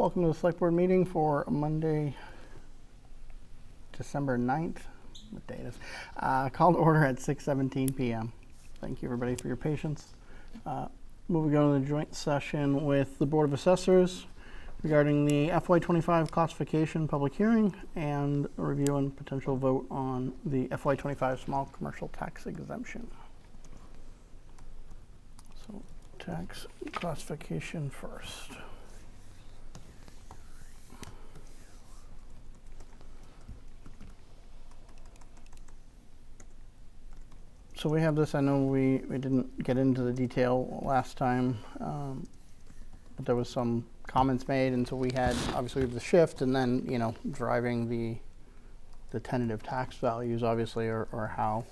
Welcome to the Select Board meeting for Monday, December 9th. What day it is? Called to order at 6:17 p.m. Thank you, everybody, for your patience. Moving on to the joint session with the Board of Assessors regarding the FY25 classification public hearing and a review and potential vote on the FY25 small commercial tax exemption. So, tax classification first. So we have this, I know we didn't get into the detail last time, but there was some comments made, and so we had, obviously, the shift, and then, driving the tentative tax values, obviously, or how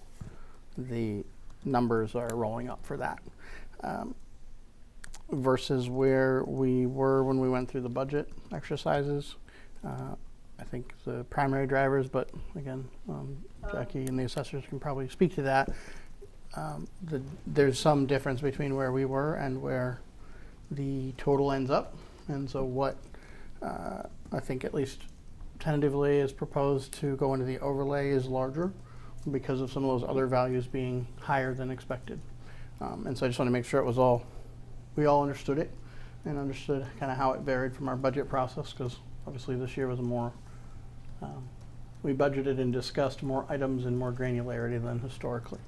the numbers are rolling up for that, versus where we were when we went through the budget exercises. I think the primary drivers, but again, Jackie and the assessors can probably speak to that. There's some difference between where we were and where the total ends up. And so what I think at least tentatively is proposed to go into the overlay is larger because of some of those other values being higher than expected. And so I just want to make sure we all understood it and understood kind of how it varied from our budget process, because obviously this year was we budgeted and discussed more items and more granularity than historically.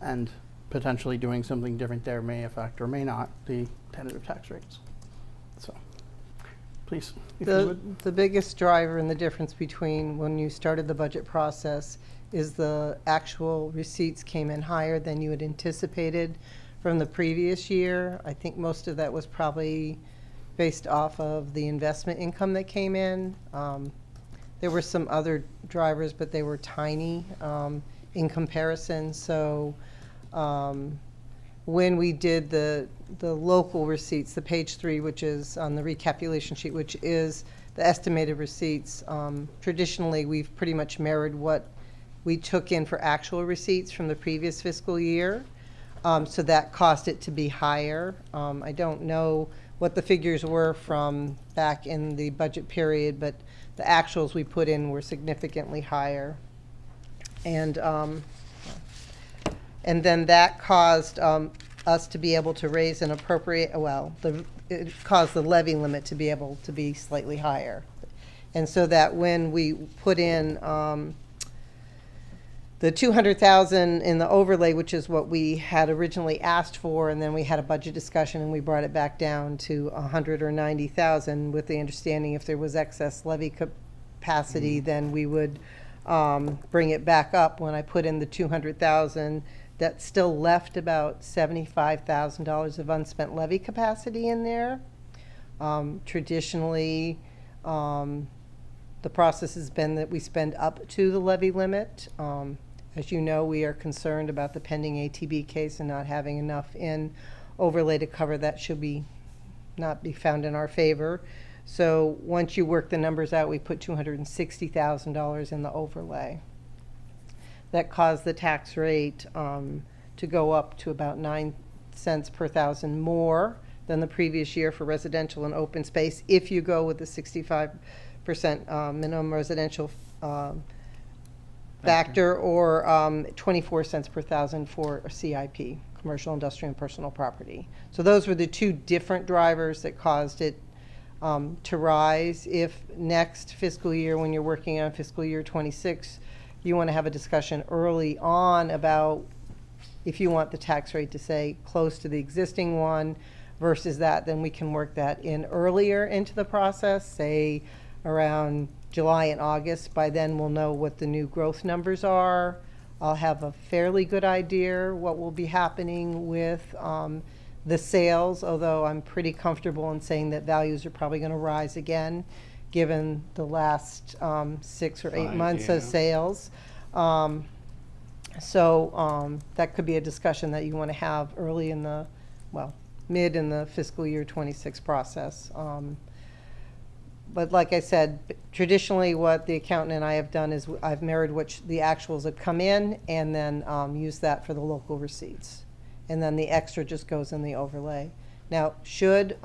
And potentially doing something different there may affect or may not the tentative tax rates. So please, if you would. The biggest driver in the difference between when you started the budget process is the actual receipts came in higher than you had anticipated from the previous year. I think most of that was probably based off of the investment income that came in. There were some other drivers, but they were tiny in comparison. So when we did the local receipts, the page 3, which is on the recapitulation sheet, which is the estimated receipts, traditionally we've pretty much mirrored what we took in for actual receipts from the previous fiscal year. So that caused it to be higher. I don't know what the figures were from back in the budget period, but the actuals we put in were significantly higher. And then that caused us to be able to raise an appropriate, it caused the levy limit to be able to be slightly higher. And so that when we put in the $200,000 in the overlay, which is what we had originally asked for, and then we had a budget discussion and we brought it back down to $100,000 or $90,000 with the understanding if there was excess levy capacity, then we would bring it back up. When I put in the $200,000, that still left about $75,000 of unspent levy capacity in there. Traditionally, the process has been that we spend up to the levy limit. As you know, we are concerned about the pending ATB case and not having enough in overlay to cover that should not be found in our favor. So once you work the numbers out, we put $260,000 in the overlay. That caused the tax rate to go up to about 9 cents per thousand more than the previous year for residential and open space if you go with the 65% minimum residential factor, or 24 cents per thousand for a CIP, commercial, industrial, and personal property. So those were the two different drivers that caused it to rise. If next fiscal year, when you're working on fiscal year 26, you want to have a discussion early on about if you want the tax rate to say close to the existing one versus that, then we can work that in earlier into the process, say around July and August. By then we'll know what the new growth numbers are. I'll have a fairly good idea what will be happening with the sales, although I'm pretty comfortable in saying that values are probably going to rise again given the last 6 or 8 months of sales. So that could be a discussion that you want to have early in the, mid in the fiscal year 26 process. But like I said, traditionally what the accountant and I have done is I've mirrored which the actuals have come in and then used that for the local receipts. And then the extra just goes in the overlay. Now, should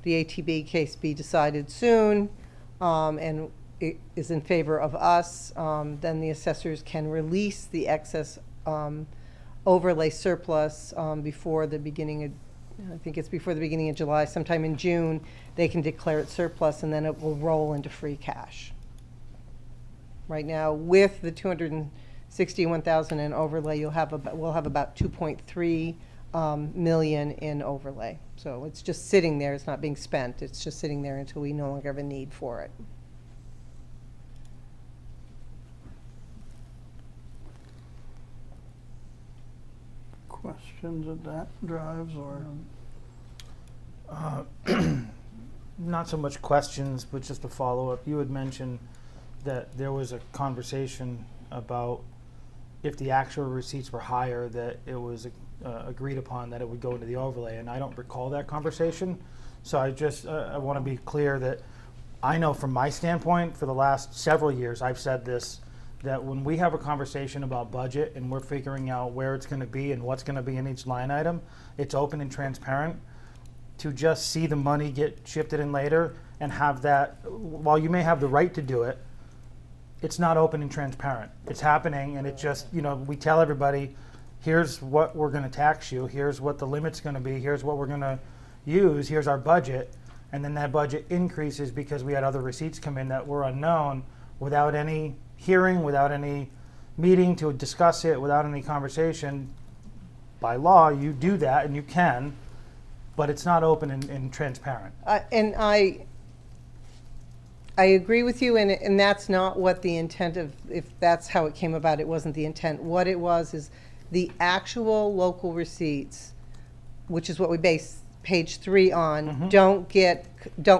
the ATB case be decided soon, and it is in favor of us, then the assessors can release the excess overlay surplus before the beginning of, I think it's before the beginning of July, sometime in June, they can declare it surplus, and then it will roll into free cash. Right now, with the 261,000 in overlay, we'll have about 2.3 million in overlay. So it's just sitting there. It's not being spent. It's just sitting there until we no longer have a need for it. Questions that drives or? Not so much questions, but just a follow-up. You had mentioned that there was a conversation about if the actual receipts were higher, that it was agreed upon that it would go into the overlay, and I don't recall that conversation. So I want to be clear that I know from my standpoint, for the last several years, I've said this, that when we have a conversation about budget and we're figuring out where it's going to be and what's going to be in each line item, it's open and transparent. To just see the money get shifted in later and have that, while you may have the right to do it, it's not open and transparent. It's happening, and it just, we tell everybody, here's what we're going to tax you, here's what the limit's going to be, here's what we're going to use, here's our budget, and then that budget increases because we had other receipts come in that were unknown, without any hearing, without any meeting to discuss it, without any conversation. By law, you do that, and you can, but it's not open and transparent. And I agree with you, and that's not what the intent of, if that's how it came about, it wasn't the intent. What it was is the actual local receipts, which is what we base page 3 on, don't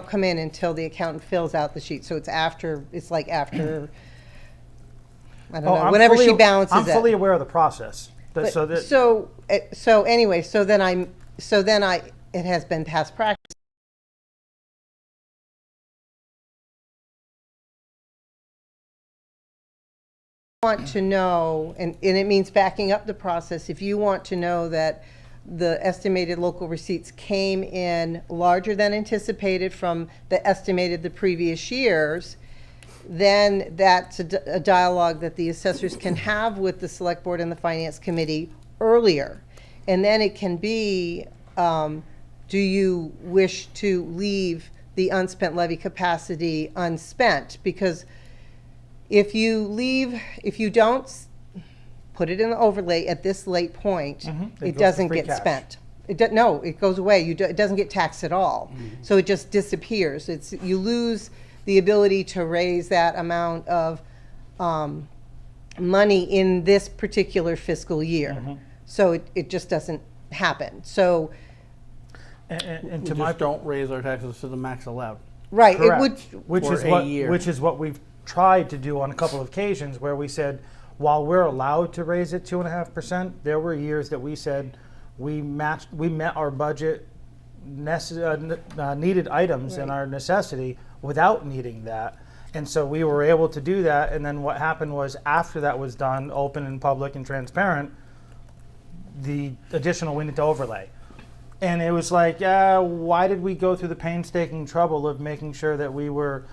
come in until the accountant fills out the sheet. So it's like after, I don't know, whenever she balances it. I'm fully aware of the process. So anyway, it has been past practice. Want to know, and it means backing up the process, if you want to know that the estimated local receipts came in larger than anticipated from the previous years, then that's a dialogue that the assessors can have with the select board and the finance committee earlier. And then it can be, do you wish to leave the unspent levy capacity unspent? Because if you don't put it in the overlay at this late point, it doesn't get spent. No, it goes away. It doesn't get taxed at all. So it just disappears. You lose the ability to raise that amount of money in this particular fiscal year. So it just doesn't happen. So and we just don't raise our taxes to the max allowed. Right. Correct. It would, which is what we've tried to do on a couple of occasions, where we said, while we're allowed to raise it 2.5%, there were years that we said we met our budget needed items and our necessity without needing that. And so we were able to do that. And then what happened was, after that was done, open and public and transparent, the additional went into overlay. And it was like, why did we go through the painstaking trouble of making sure that we were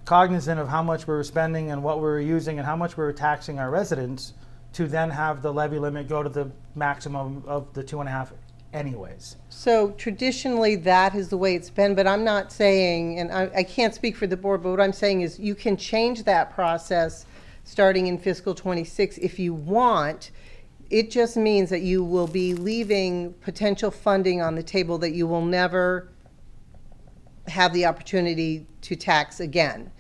cognizant of how much we were spending and what we were using and how much we were taxing our residents, to then have the levy limit go to the maximum of the 2.5 anyways? So traditionally, that is the way it's been, but I'm not saying, and I can't speak for the board, but what I'm saying is you can change that process starting in fiscal 26 if you want. It just means that you will be leaving potential funding on the table that you will never have the opportunity to tax again.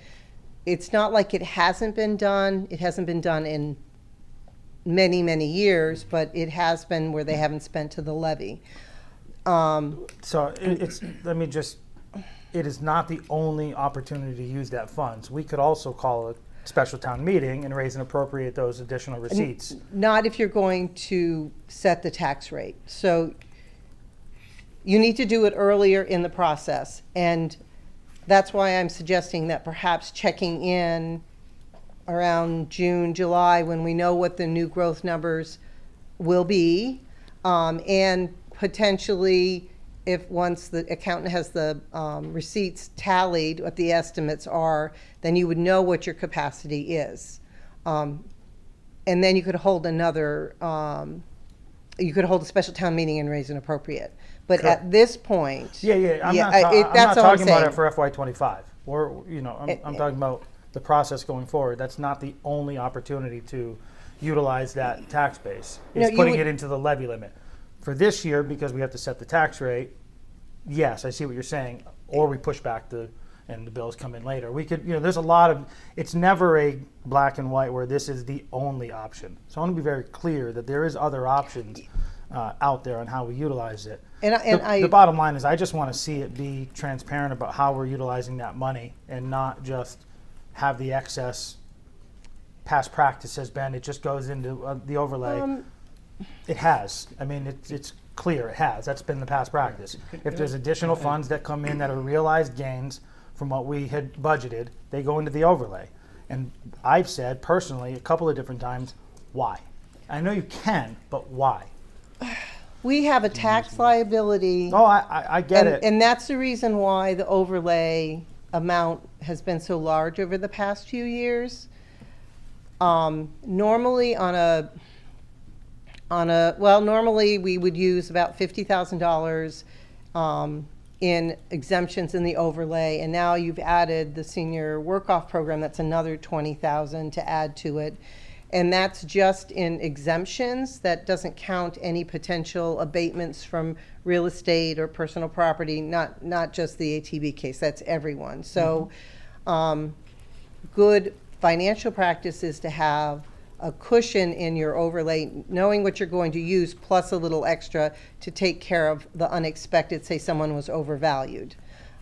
It's not like it hasn't been done. It hasn't been done in many, many years, but it has been where they haven't spent to the levy. So it is not the only opportunity to use that funds. We could also call a special town meeting and raise and appropriate those additional receipts. Not if you're going to set the tax rate. So you need to do it earlier in the process. And that's why I'm suggesting that perhaps checking in around June, July, when we know what the new growth numbers will be, and potentially if once the accountant has the receipts tallied, what the estimates are, then you would know what your capacity is. And then you could hold another, you could hold a special town meeting and raise an appropriate. But Correct. at this point. Yeah, I'm not, I'm I'm not that's all I'm talking about saying. it for FY25. Or, I'm talking about the process going forward. That's not the only opportunity to utilize that tax base. No, It's you putting would- it into the levy limit. For this year, because we have to set the tax rate, yes, I see what you're saying. Or we push back and the bills come in later. We could, there's a lot of, it's never a black and white where this is the only option. So I want to be very clear that there is other options out there on how we utilize it. The bottom line is I just want to see it be transparent about how we're utilizing that money and not just have the excess. Past practice has been it just goes into the overlay. It has. I mean, it's clear it has. That's been the past practice. If there's additional funds that come in that are realized gains from what we had budgeted, they go into the overlay. And I've said personally a couple of different times, why? I know you can, but why? We have a tax liability. Oh, I get it. And that's the reason why the overlay amount has been so large over the past few years. Normally normally we would use about $50,000 in exemptions in the overlay, and now you've added the senior work-off program. That's another $20,000 to add to it. And that's just in exemptions. That doesn't count any potential abatements from real estate or personal property, not just the ATB case. That's everyone. So good financial practice is to have a cushion in your overlay, knowing what you're going to use, plus a little extra to take care of the unexpected, say someone was overvalued.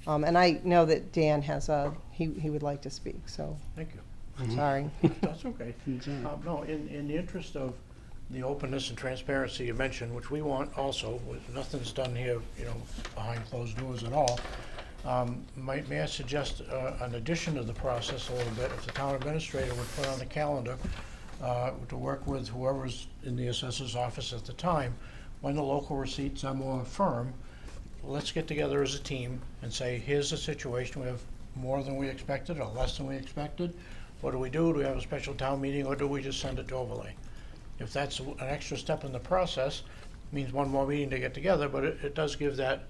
And I know that Dan has he would like to speak, so. Thank you. Sorry. That's okay. No, in the interest of the openness and transparency you mentioned, which we want also, nothing's done here, behind closed doors at all. May I suggest an addition to the process a little bit, if the town administrator would put on the calendar to work with whoever's in the assessor's office at the time, when the local receipts are more firm, let's get together as a team and say, here's the situation, we have more than we expected or less than we expected. What do we do? Do we have a special town meeting, or do we just send it to overlay? If that's an extra step in the process, it means one more meeting to get together, but it does give that,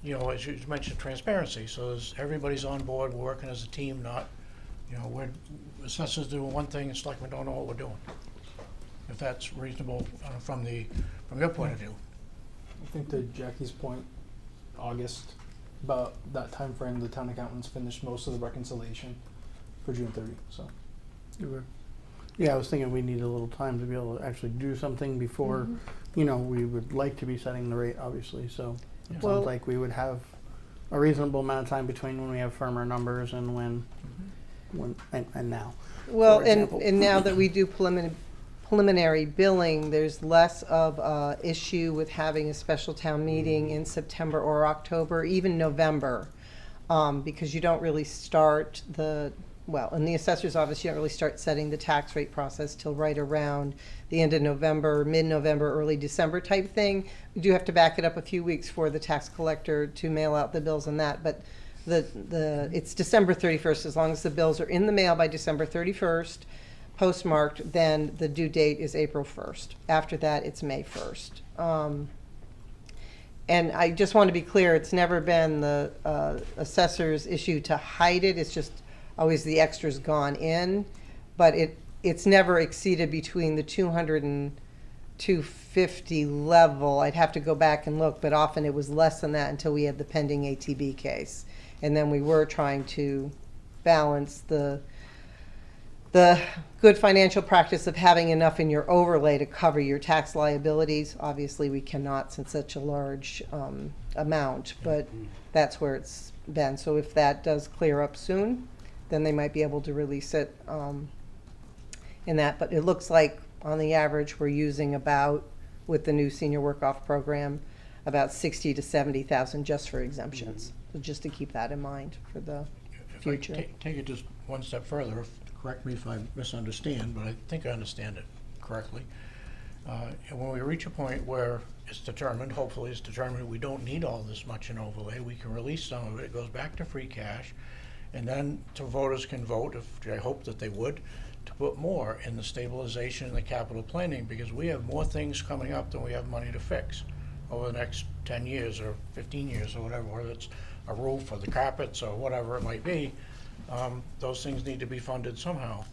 as you mentioned, transparency. So everybody's on board, we're working as a team, not, we're assessors doing one thing and selectmen don't know what we're doing. If that's reasonable from your point of view. I think to Jackie's point, August, about that time frame, the town accountants finished most of the reconciliation for June 30. So, Yeah, I was thinking we need a little time to be able to actually do something before, we would like to be setting the rate, obviously. So it Well- sounds like we would have a reasonable amount of time between when we have firmer numbers and when and now. Well, for and example. now that we do preliminary billing, there's less of a issue with having a special town meeting in September or October, even November, because you don't really start in the assessor's office, you don't really start setting the tax rate process till right around the end of November, mid-November, early December type thing. You do have to back it up a few weeks for the tax collector to mail out the bills and that, but it's December 31st. As long as the bills are in the mail by December 31st, postmarked, then the due date is April 1st. After that, it's May 1st. And I just want to be clear, it's never been the assessor's issue to hide it. It's just always the extra's gone in, but it's never exceeded between the 200 and 250 level. I'd have to go back and look, but often it was less than that until we had the pending ATB case. And then we were trying to balance the good financial practice of having enough in your overlay to cover your tax liabilities. Obviously, we cannot since such a large amount, but that's where it's been. So if that does clear up soon, then they might be able to release it in that. But it looks like on the average, we're using about, with the new senior work-off program, about 60 to 70,000 just for exemptions. So just to keep that in mind for the future. If I take it just one step further, correct me if I misunderstand, but I think I understand it correctly. And when we reach a point where it's determined, hopefully it's determined, we don't need all this much in overlay, we can release some of it, it goes back to free cash, and then the voters can vote, if I hope that they would, to put more in the stabilization and the capital planning, because we have more things coming up than we have money to fix over the next 10 years or 15 years or whatever, whether it's a roof or the carpets or whatever it might be. Those things need to be funded somehow.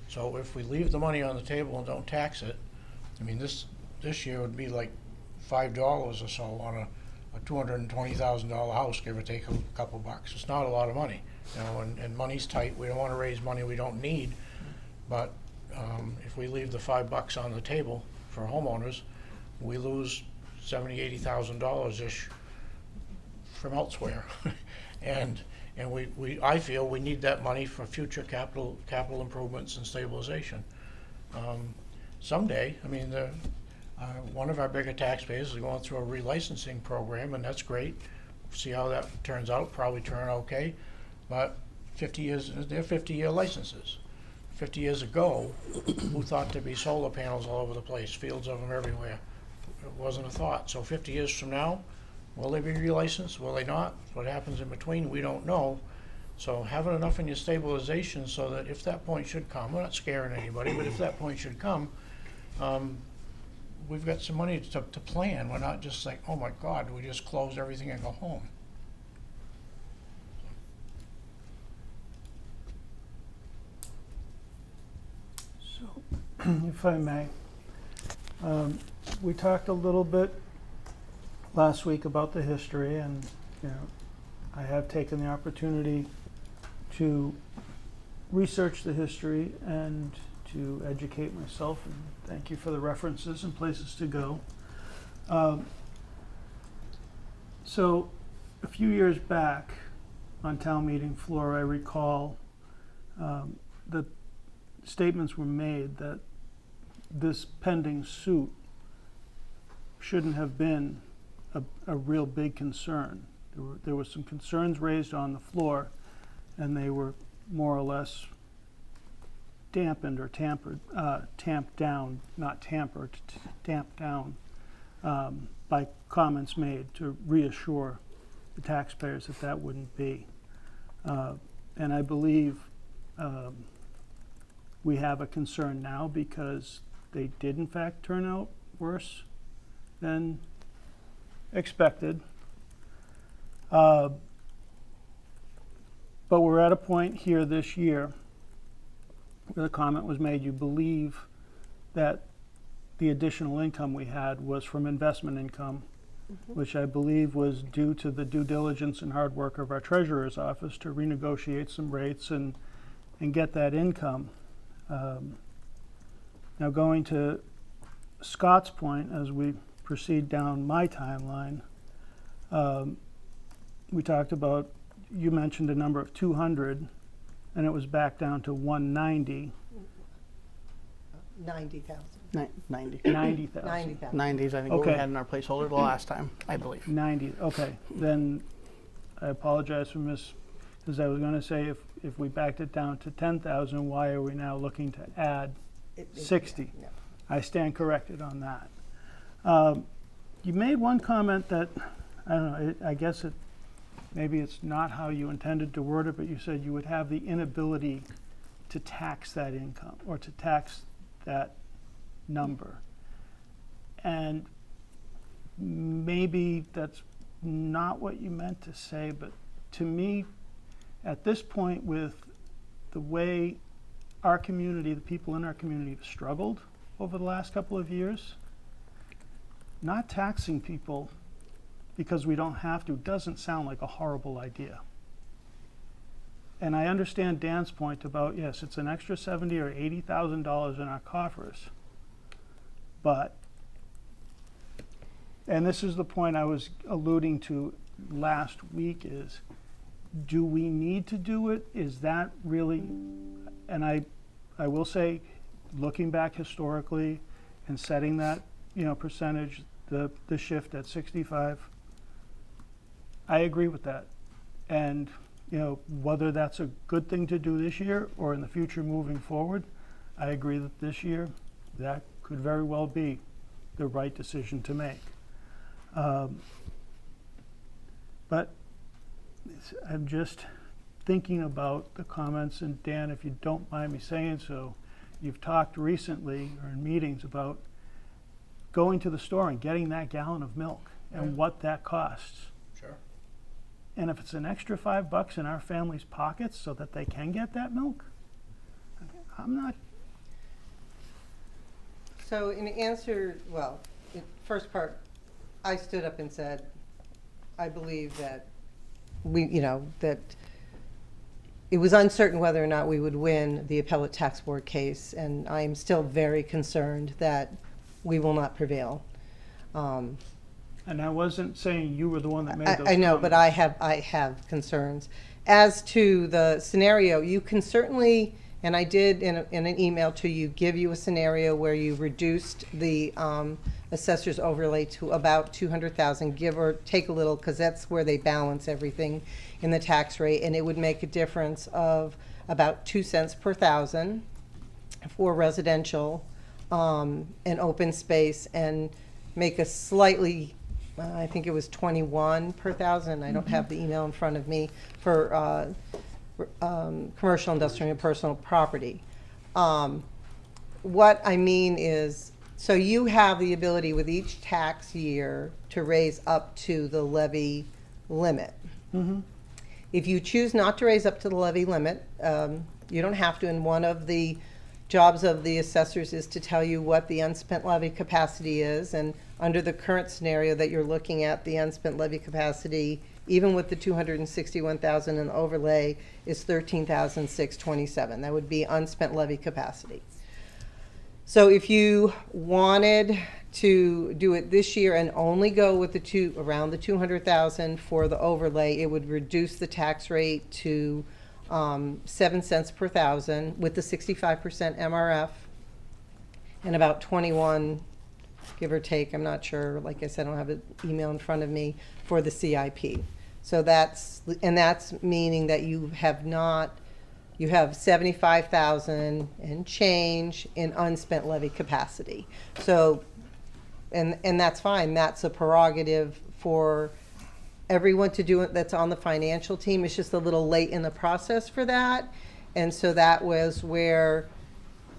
So if we leave the money on the table and don't tax it, I mean, this year would be like $5 or so on a $220,000 house, give or take a couple bucks. It's not a lot of money, you know, and money's tight. We don't want to raise money we don't need, but if we leave the $5 on the table for homeowners, we lose $70,000-$80,000-ish from elsewhere. and I feel we need that money for future capital improvements and stabilization. Someday, I mean, one of our bigger taxpayers is going through a relicensing program, and that's great. See how that turns out, probably turn out okay. But 50 years, they're 50-year licenses. 50 years ago, who thought there'd be solar panels all over the place, fields of them everywhere? It wasn't a thought. So 50 years from now, will they be relicensed? Will they not? What happens in between, we don't know. So having enough in your stabilization so that if that point should come, we're not scaring anybody, but if that point should come, we've got some money to plan. We're not just like, oh my God, we just close everything and go home. So, if I may, we talked a little bit last week about the history, and you know, I have taken the opportunity to research the history and to educate myself, and thank you for the references and places to go. So a few years back on town meeting floor, I recall that statements were made that this pending suit shouldn't have been a real big concern. There were some concerns raised on the floor, and they were more or less dampened or tamped down, not tampered, tamped down by comments made to reassure the taxpayers that that wouldn't be. And I believe we have a concern now because they did in fact turn out worse than expected. But we're at a point here this year where the comment was made, you believe that the additional income we had was from investment income, which I believe was due to the due diligence and hard work of our treasurer's office to renegotiate some rates and get that income. Now going to Scott's point as we proceed down my timeline, we talked about, you mentioned a number of 200, and it was back down to 190. 90,000. 90. 90,000. 90,000. 90s, I think, what we Okay. had in our placeholder the last time, I believe. 90, okay. Then I apologize for because I was going to say if we backed it down to 10,000, why are we now looking to add 60? Yeah. I stand corrected on that. You made one comment that, I don't know, I guess maybe it's not how you intended to word it, but you said you would have the inability to tax that income or to tax that number. And maybe that's not what you meant to say, but to me, at this point, with the way our community, the people in our community have struggled over the last couple of years, not taxing people because we don't have to doesn't sound like a horrible idea. And I understand Dan's point about, yes, it's an extra $70,000 or $80,000 in our coffers, but, and this is the point I was alluding to last week, is do we need to do it? Is that really, and I will say, looking back historically and setting that, percentage, the shift at 65, I agree with that. And, whether that's a good thing to do this year or in the future moving forward, I agree that this year that could very well be the right decision to make. Um, But I'm just thinking about the comments, and Dan, if you don't mind me saying so, you've talked recently or in meetings about going to the store and getting that gallon of milk and what that costs. Sure. And if it's an extra $5 in our family's pockets so that they can get that milk, I'm not. So in answer, well, the first part, I stood up and said, I believe that that it was uncertain whether or not we would win the appellate tax board case, and I am still very concerned that we will not prevail. And I wasn't saying you were the one that made those I know, but comments. I have concerns. As to the scenario, you can certainly, and I did in an email to you, give you a scenario where you reduced the assessor's overlay to about 200,000, give or take a little, because that's where they balance everything in the tax rate, and it would make a difference of about 2 cents per thousand for residential and open space, and make a slightly, I think it was 21 per thousand. I don't have the email in front of me for commercial, industrial, and personal property. What I mean is, so you have the ability with each tax year to raise up to the levy limit. Mm-hmm. If you choose not to raise up to the levy limit, you don't have to, and one of the jobs of the assessors is to tell you what the unspent levy capacity is, and under the current scenario that you're looking at, the unspent levy capacity, even with the 261,000 in the overlay, is 13,627. That would be unspent levy capacity. So if you wanted to do it this year and only go with around the 200,000 for the overlay, it would reduce the tax rate to 7 cents per thousand with the 65% MRF, and about 21, give or take, I'm not sure, like I said, I don't have an email in front of me, for the CIP. So that's meaning that you have 75,000 and change in unspent levy capacity. So, and that's fine. That's a prerogative for everyone to do it that's on the financial team. It's just a little late in the process for that. And so that was where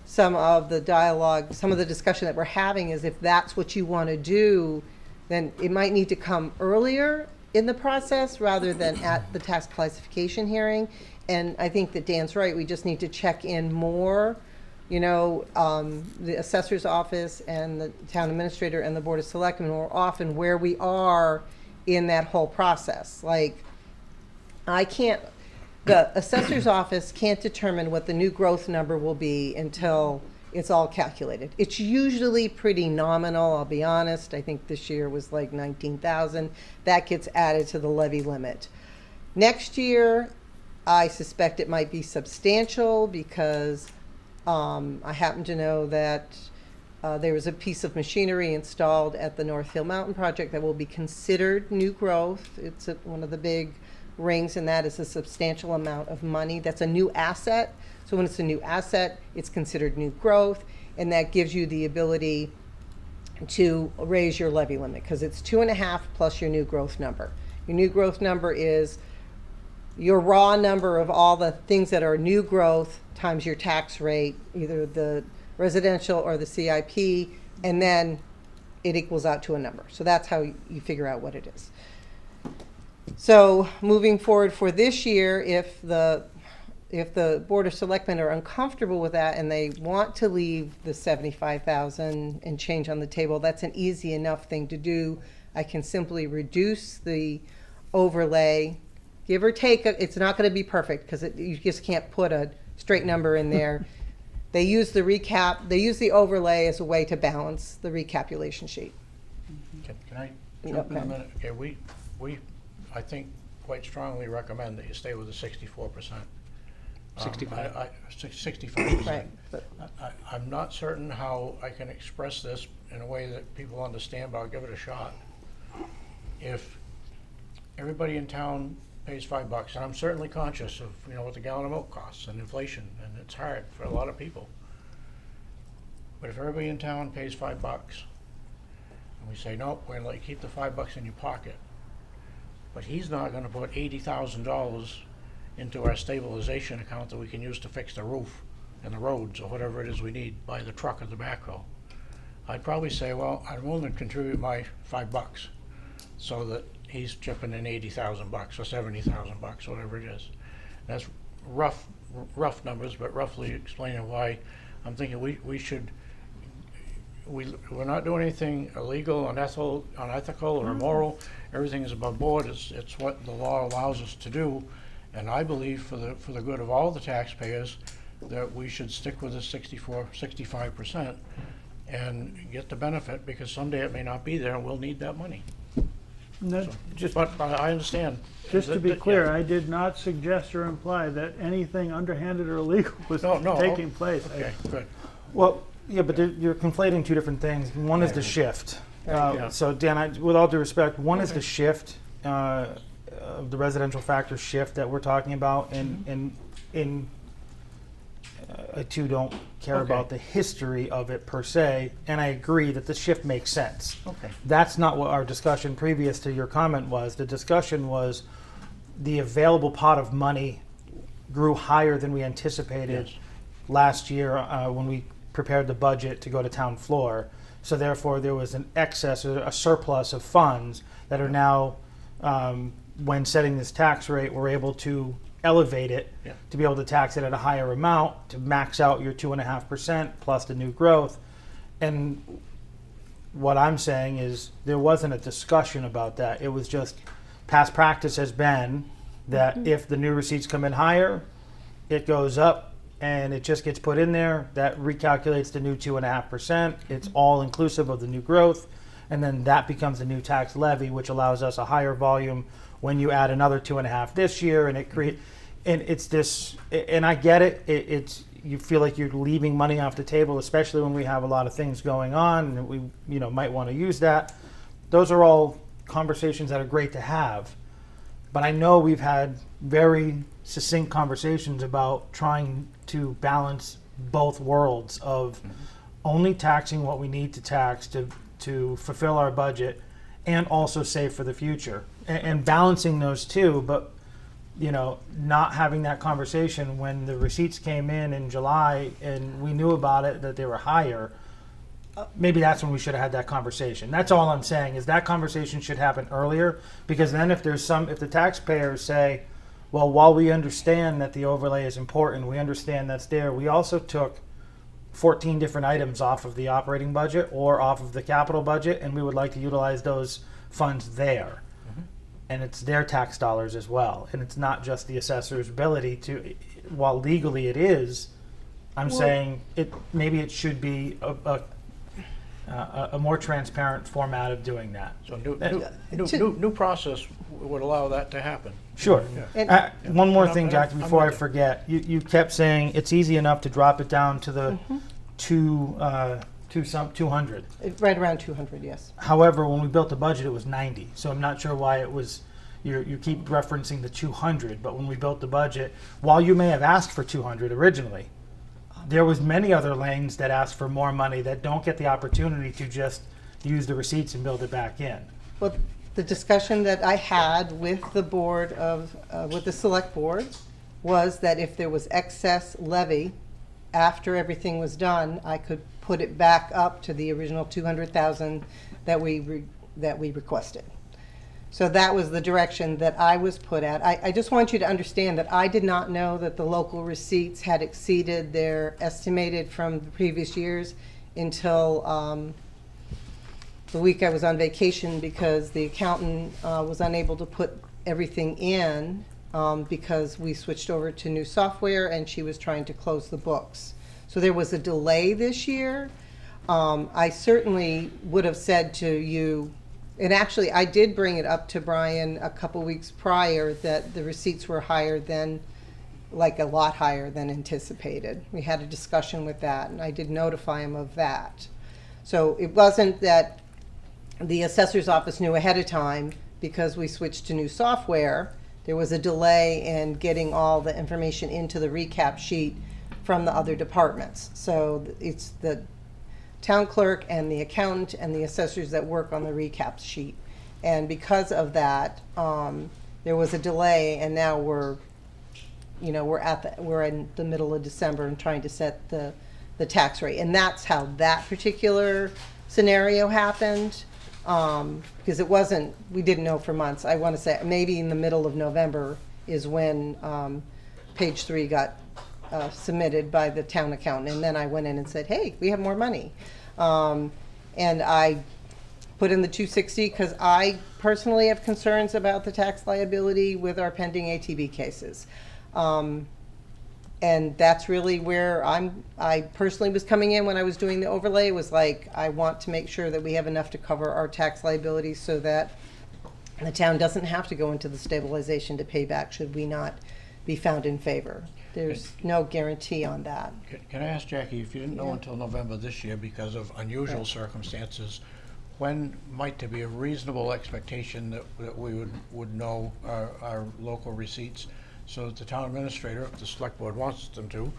some of the dialogue, some of the discussion that we're having is, if that's what you want to do, then it might need to come earlier in the process rather than at the tax classification hearing. And I think that Dan's right. We just need to check in more. The assessor's office and the town administrator and the board of selectmen more often where we are in that whole process. Like, the assessor's office can't determine what the new growth number will be until it's all calculated. It's usually pretty nominal, I'll be honest. I think this year was like 19,000. That gets added to the levy limit. Next year, I suspect it might be substantial because I happen to know that there was a piece of machinery installed at the North Hill Mountain project that will be considered new growth. It's one of the big rings, and that is a substantial amount of money. That's a new asset. So when it's a new asset, it's considered new growth, and that gives you the ability to raise your levy limit because it's 2.5 plus your new growth number. Your new growth number is your raw number of all the things that are new growth times your tax rate, either the residential or the CIP, and then it equals out to a number. So that's how you figure out what it is. So moving forward for this year, if the Board of Selectmen are uncomfortable with that and they want to leave the 75,000 and change on the table, that's an easy enough thing to do. I can simply reduce the overlay, give or take. It's not going to be perfect because you just can't put a straight number in there. They use the overlay as a way to balance the recapitulation sheet. Can I jump in a minute? Okay, we I think quite strongly recommend that you stay with the 64%. 65. 65%. Right. But I'm not certain how I can express this in a way that people understand, but I'll give it a shot. If everybody in town pays $5, and I'm certainly conscious of what the gallon of milk costs and inflation, and it's hard for a lot of people. But if everybody in town pays $5, And we say, no, we're gonna let you keep the $5 in your pocket. But he's not gonna put $80,000 into our stabilization account that we can use to fix the roof and the roads or whatever it is we need, buy the truck or the backhoe. I'd probably say, well, I'm willing to contribute my $5 so that he's chipping in $80,000 or $70,000, whatever it is. That's rough numbers, but roughly explaining why I'm thinking we should. We're not doing anything illegal, unethical, or immoral. Everything is above board. It's what the law allows us to do, and I believe for the good of all the taxpayers that we should stick with the 65% and get the benefit, because someday it may not be there and we'll need that money. And that- But I understand. Just to be Yeah. clear, I did not suggest or imply that anything underhanded or illegal was No, taking place. Okay, good. Well, yeah, but you're conflating two different things. One is the shift. Yeah. So Dan, with all due respect, one is the shift of the residential factor shift that we're talking about, and I too don't care Okay. about the history of it per se, and I agree that the shift makes sense. Okay. That's not what our discussion previous to your comment was. The discussion was the available pot of money grew higher than we anticipated Yes. last year when we prepared the budget to go to town floor. So therefore, there was an excess or a surplus of funds that are now, when setting this tax rate, we're able to elevate it Yeah. to be able to tax it at a higher amount to max out your 2.5% plus the new growth. And what I'm saying is there wasn't a discussion about that. It was just past practice has been that if the new receipts come in higher, it goes up and it just gets put in there. That recalculates the new 2.5%. It's all inclusive of the new growth. And then that becomes the new tax levy, which allows us a higher volume when you add another 2.5 this year. And it create, and it's this, and I get it. It's, you feel like you're leaving money off the table, especially when we have a lot of things going on and we, might want to use that. Those are all conversations that are great to have. But I know we've had very succinct conversations about trying to balance both worlds of only taxing what we need to tax to fulfill our budget and also save for the future, and balancing those two, but not having that conversation when the receipts came in July and we knew about it, that they were higher. Maybe that's when we should have had that conversation. That's all I'm saying, is that conversation should happen earlier, because then if the taxpayers say, well, while we understand that the overlay is important, we understand that's there, we also took 14 different items off of the operating budget or off of the capital budget, and we would like to utilize those funds there. And it's their tax dollars as well. And it's not just the assessor's ability to, while legally it is, I'm saying maybe it should be a more transparent format of doing that. So new process would allow that to happen. Sure. Yeah. And- One more And thing, I'm Jackie, before I with you. forget. You kept saying it's easy enough to drop it down to the 200. Right around 200, yes. However, when we built the budget, it was 90. So I'm not sure why it was. You keep referencing the 200, but when we built the budget, while you may have asked for 200 originally, there was many other lanes that asked for more money that don't get the opportunity to just use the receipts and build it back in. Well, the discussion that I had with the board with the select board was that if there was excess levy after everything was done, I could put it back up to the original 200,000 that we requested. So that was the direction that I was put at. I just want you to understand that I did not know that the local receipts had exceeded their estimated from the previous years until the week I was on vacation, because the accountant was unable to put everything in because we switched over to new software and she was trying to close the books. So there was a delay this year. I certainly would have said to you, and actually I did bring it up to Brian a couple weeks prior, that the receipts were higher than, like a lot higher than anticipated. We had a discussion with that and I did notify him of that. So it wasn't that the assessor's office knew ahead of time because we switched to new software. There was a delay in getting all the information into the recap sheet from the other departments. So it's the town clerk and the accountant and the assessors that work on the recap sheet. And because of that, there was a delay, and now we're in the middle of December and trying to set the tax rate. And that's how that particular scenario happened. Because we didn't know for months. I want to say maybe in the middle of November is when page 3 got submitted by the town accountant. And then I went in and said, hey, we have more money. And I put in the 260 because I personally have concerns about the tax liability with our pending ATV cases. And that's really where I personally was coming in when I was doing the overlay. It was like, I want to make sure that we have enough to cover our tax liabilities so that the town doesn't have to go into the stabilization to pay back should we not be found in favor. There's no guarantee on that. Can I ask Jackie, if you didn't know Yeah. until November this year because of unusual circumstances, when might there be a reasonable expectation that we would know our local receipts, so that the town administrator, if the select board wants them to,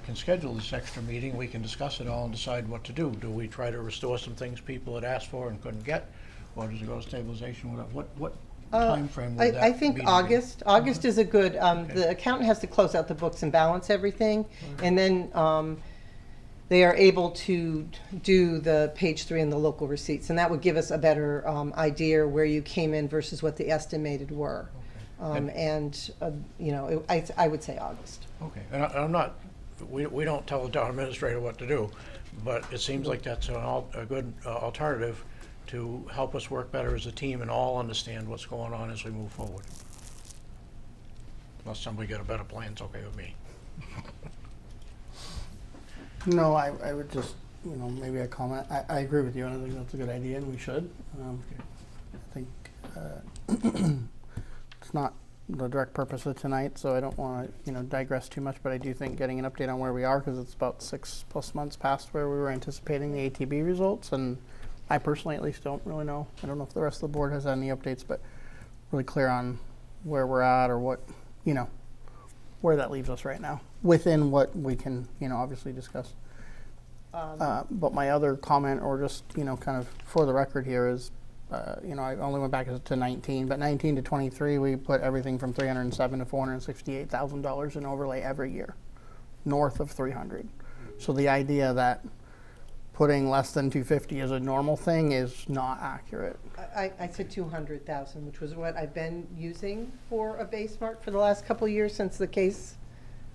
can schedule this extra meeting, we can discuss it all and decide what to do? Do we try to restore some things people had asked for and couldn't get, or does it go to stabilization? What timeframe would that I think meeting be? August. August is a good, the accountant has to close out the books and balance everything. And then they are able to do the page 3 and the local receipts. And that would give us a better idea where you came in versus what the estimated were. I would say August. Okay, and I'm not, we don't tell the town administrator what to do, but it seems like that's a good alternative to help us work better as a team and all understand what's going on as we move forward. Unless somebody got a better plan, it's okay with me. No, I would just, maybe a comment. I agree with you, and I think that's a good idea, and we should. I think it's not the direct purpose of tonight, so I don't want to, digress too much, but I do think getting an update on where we are, because it's about 6+ months past where we were anticipating the ATB results, and I personally at least don't really know. I don't know if the rest of the board has any updates, but really clear on where we're at or what, where that leaves us right now, within what we can, obviously discuss. But my other comment, or just, kind of for the record here is, I only went back to 19, but 19 to 23, we put everything from $307,000 to $468,000 in overlay every year, north of 300. So the idea that putting less than 250 as a normal thing is not accurate. I said 200,000, which was what I've been using for a base mark for the last couple of years since the case.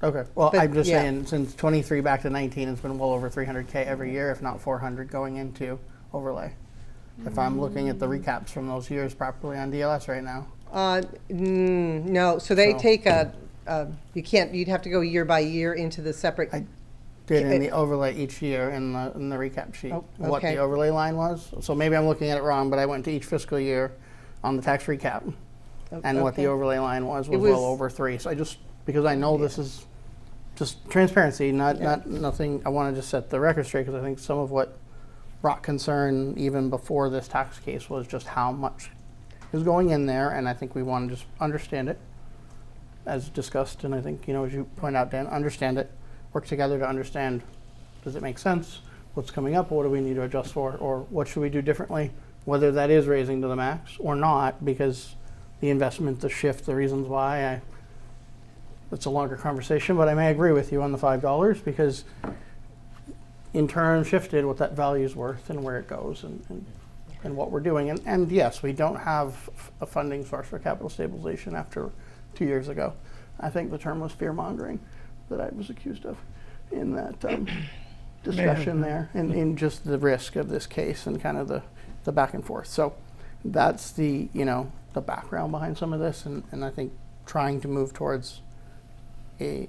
Okay, well, But, I'm just yeah. saying, since 23 back to 19, it's been well over 300K every year, if not 400 going into overlay. If I'm looking at the recaps from those years properly on DLS right now. No, so they So- take you'd have to go year by year into the separate. I did in the overlay each year in the recap sheet, Oh, what okay. the overlay line was. So maybe I'm looking at it wrong, but I went to each fiscal year on the tax recap, and what the Okay. overlay line was It well was- over 3. So because I know this is just transparency, not nothing, I want to just set the record straight, because I think some of what brought concern even before this tax case was just how much is going in there, and I think we want to just understand it as discussed, and I think, as you point out, Dan, understand it, work together to understand, does it make sense, what's coming up, what do we need to adjust for, or what should we do differently, whether that is raising to the max or not, because the investment, the shift, the reasons why, it's a longer conversation, but I may agree with you on the $5, because in turn shifted what that value is worth and where it goes and what we're doing. And yes, we don't have a funding source for capital stabilization after 2 years ago. I think the term was fear mongering that I was accused of in that discussion there, and in just the risk of this case and kind of the back and forth. So that's the background behind some of this, and I think trying to move towards a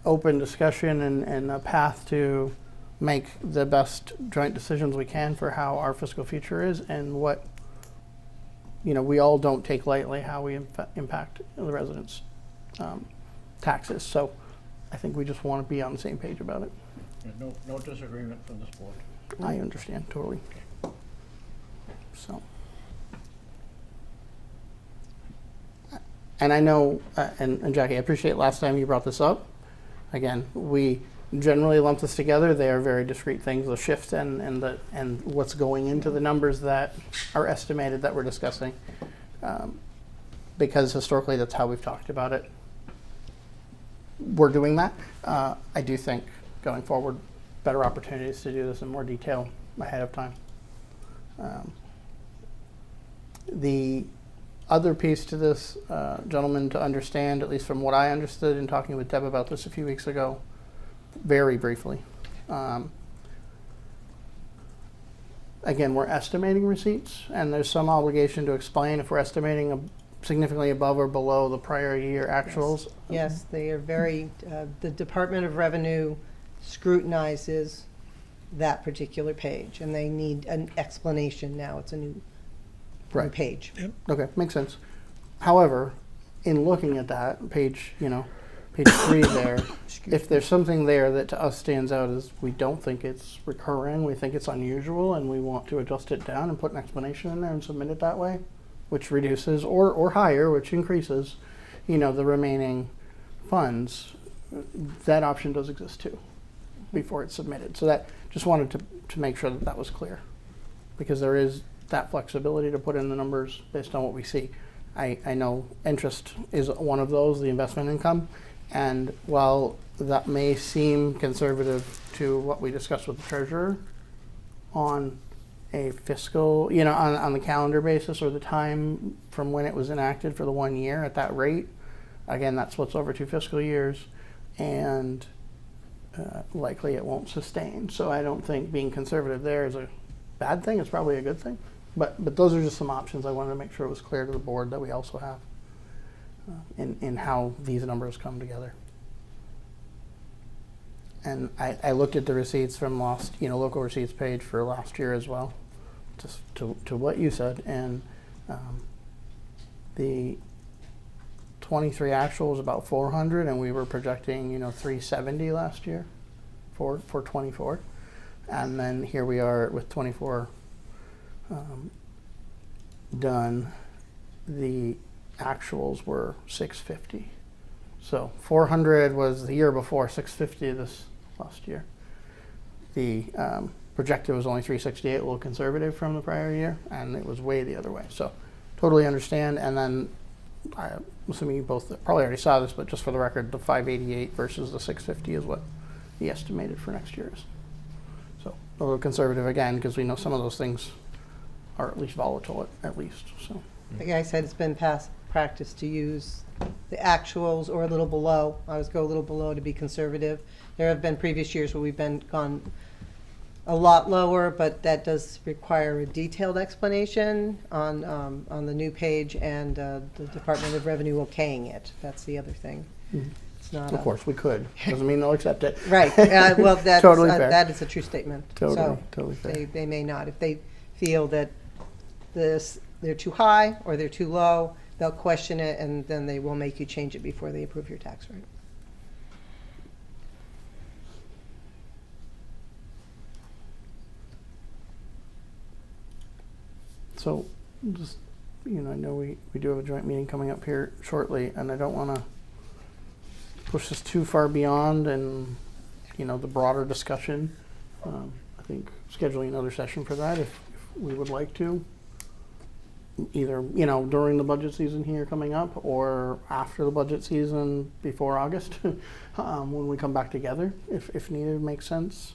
open discussion and a path to make the best joint decisions we can for how our fiscal future is, and what we all don't take lightly how we impact the residents' taxes. So I think we just want to be on the same page about it. No disagreement from this board. I understand totally. So, and I know, and Jackie, I appreciate last time you brought this up. Again, we generally lump this together. They are very discrete things, the shift and what's going into the numbers that are estimated that we're discussing. Because historically that's how we've talked about it. We're doing that. I do think going forward, better opportunities to do this in more detail ahead of time. The other piece to this, gentlemen, to understand, at least from what I understood in talking with Deb about this a few weeks ago, very briefly. Again, we're estimating receipts, and there's some obligation to explain if we're estimating significantly above or below the prior year actuals. Yes, they are very, the Department of Revenue scrutinizes that particular page, and they need an explanation now. It's a new page. Okay, makes sense. However, in looking at that page, page 3 there, if there's something there that to us stands out as we don't think it's recurring, we think it's unusual, and we want to adjust it down and put an explanation in there and submit it that way, which reduces, or higher, which increases, the remaining funds, that option does exist too, before it's submitted. So that, just wanted to make sure that that was clear, because there is that flexibility to put in the numbers based on what we see. I know interest is one of those, the investment income, and while that may seem conservative to what we discussed with the treasurer on a fiscal, on the calendar basis or the time from when it was enacted for the 1 year at that rate, again, that splits over 2 fiscal years, and likely it won't sustain. So I don't think being conservative there is a bad thing. It's probably a good thing. But those are just some options I wanted to make sure it was clear to the board that we also have in how these numbers come together. And I looked at the receipts from local receipts page for last year as well, just to what you said. And the 23 actual was about 400, and we were projecting 370 last year for 24. And then here we are with 24 done. The actuals were 650. So 400 was the year before, 650 this last year. The projected was only 368, a little conservative from the prior year, and it was way the other way. So totally understand. And then I'm assuming you both probably already saw this, but just for the record, the 588 versus the 650 is what the estimated for next year is. So a little conservative again, because we know some of those things are at least volatile at least. So Like I said, it's been past practice to use the actuals or a little below. I always go a little below to be conservative. There have been previous years where we've gone a lot lower, but that does require a detailed explanation on the new page, and the Department of Revenue okaying it. That's the other thing. Mhm. It's not of course we could. Doesn't mean they'll accept it. right. Well, that's Totally fair. that is a true statement. Totally fair. They may not. If they feel that they're too high or they're too low, they'll question it, and then they will make you change it before they approve your tax rate. So just, I know we do have a joint meeting coming up here shortly, and I don't want to push this too far beyond and, the broader discussion. I think scheduling another session for that if we would like to, either, during the budget season here coming up or after the budget season before August, when we come back together, if needed, makes sense,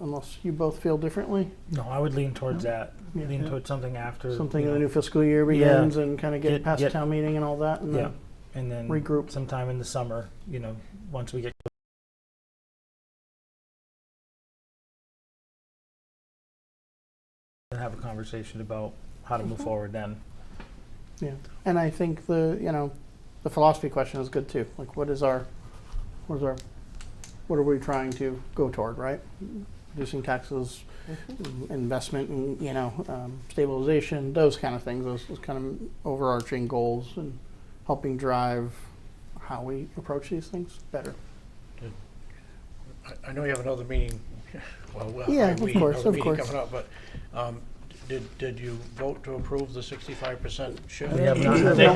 unless you both feel differently. No, I would lean towards that. Yeah. Lean towards something after. Something in the new fiscal year begins and kind of get past get- town meeting and all that, and Yeah, and then regroup. sometime in the summer, once we get and have a conversation about how to move forward then. Yeah, and I think the philosophy question is good too. Like, what are we trying to go toward, right? Reducing taxes, investment, and stabilization, those kind of things, those kind of overarching goals, and helping drive how we approach these things better. I know you have another meeting, Yeah, of course. coming up, but did you vote to approve the 65% shift? We have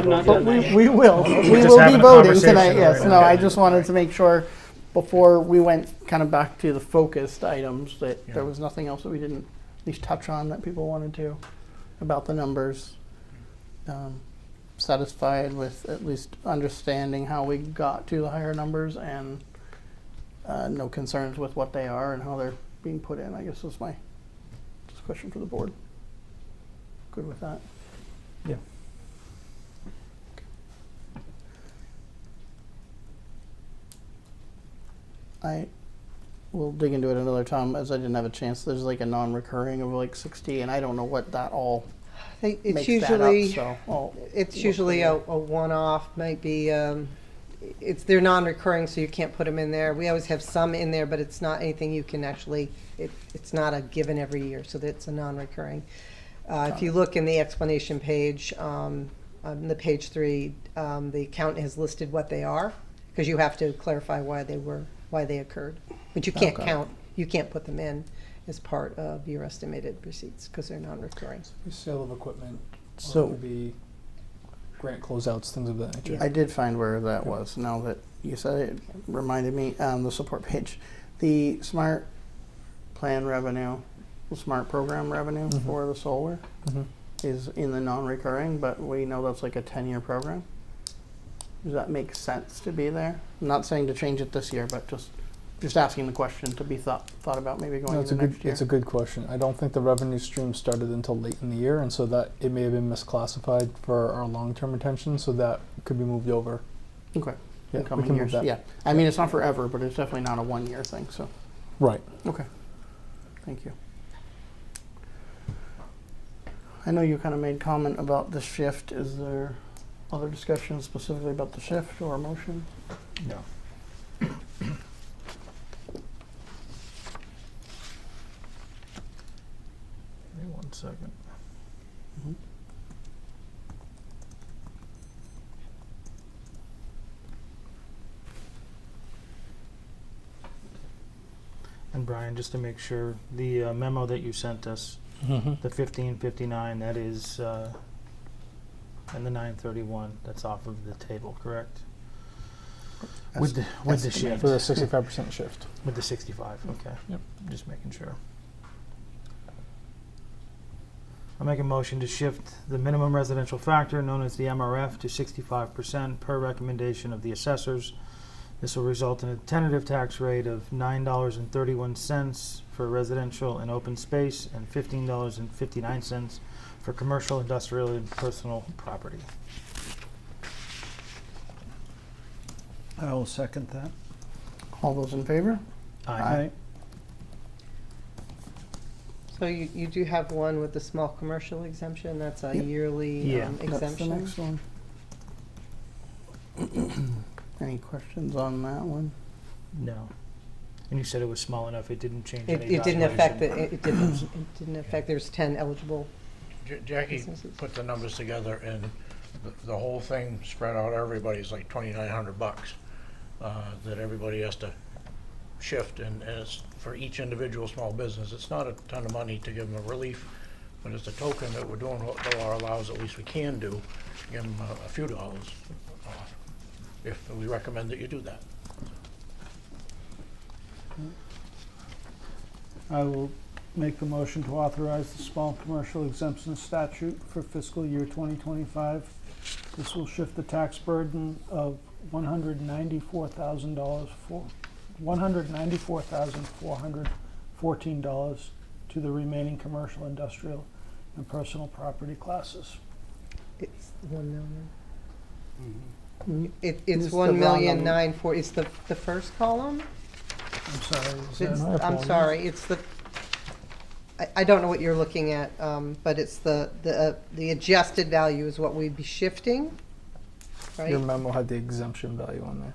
not. But we will. We just will be having a voting conversation tonight, yes. right No, now. I just wanted to make sure before we went kind of back to the focused items, that Yeah. there was nothing else that we didn't at least touch on that people wanted to about the numbers. Satisfied with at least understanding how we got to the higher numbers, and no concerns with what they are and how they're being put in, I guess is my just question for the board. Good with that? Yeah. I will dig into it another time, as I didn't have a chance. There's like a non-recurring of like 60, and I don't know what that all It's makes usually, that up, so I'll it's look usually for a one-off, might be, they're non-recurring, so you can't put them in there. We always have some in there, but it's not anything you can actually, it's not a given every year, so that's a non-recurring. If you look in the explanation page, on the page 3, the accountant has listed what they are, because you have to clarify why they occurred. But you can't Okay. count, you can't put them in as part of your estimated receipts, because they're non-recurring. Sale of equipment, So- or it would be grant closeouts, things of that nature. I did find where that was. Now that you said it, it reminded me on the support page. The smart plan revenue, the smart program revenue Mhm. for the solar Mhm. is in the non-recurring, but we know that's like a 10-year program. Does that make sense to be there? I'm not saying to change it this year, but just asking the question to be thought about maybe going No, it's into a good, next year. it's a good question. I don't think the revenue stream started until late in the year, and so that it may have been misclassified for our long-term retention, so that could be moved over. Okay. Yeah, In we coming can move years. that. Yeah. I mean, it's not forever, but it's definitely not a 1-year thing. So, Right. okay. Thank you. I know you kind of made comment about the shift. Is there other discussion specifically about the shift or motion? No. Give me 1 second. Mhm. And Brian, just to make sure, the memo that you sent us, Mm-hmm. the 1559, that is, and the 931, that's off of the table, correct? With the Estimate. shift. For the 65% shift. With the 65, okay. Yep. Just making sure. I'll make a motion to shift the minimum residential factor, known as the MRF, to 65% per recommendation of the assessors. This will result in a tentative tax rate of $9.31 for residential and open space, and $15.59 for commercial, industrial, and personal property. I will second that. All those in favor? Aye. So you do have one with the small commercial exemption, that's a Yep. yearly Yeah. That's the exemption. next one. Any questions on that one? No. And you said it was small enough, it didn't change any It didn't affect, valuation. it didn't affect, there's 10 eligible Jackie businesses. put the numbers together, and the whole thing spread out, everybody's like $2,900 that everybody has to shift, and it's for each individual small business. It's not a ton of money to give them a relief, but it's a token that we're doing what the law allows, at least we can do, give them a few dollars off, if we recommend that you do that. I will make the motion to authorize the small commercial exemption statute for fiscal year 2025. This will shift the tax burden of $194,000 for $194,414 to the remaining commercial, industrial, and personal property classes. It's 1 million. Mm-hmm. It's It's the 1,000,940, it's the first column? I'm sorry, is It's, that, My I'm apologies. sorry, it's I don't know what you're looking at, but it's the adjusted value is what we'd be shifting, Your right? memo had the exemption value on there.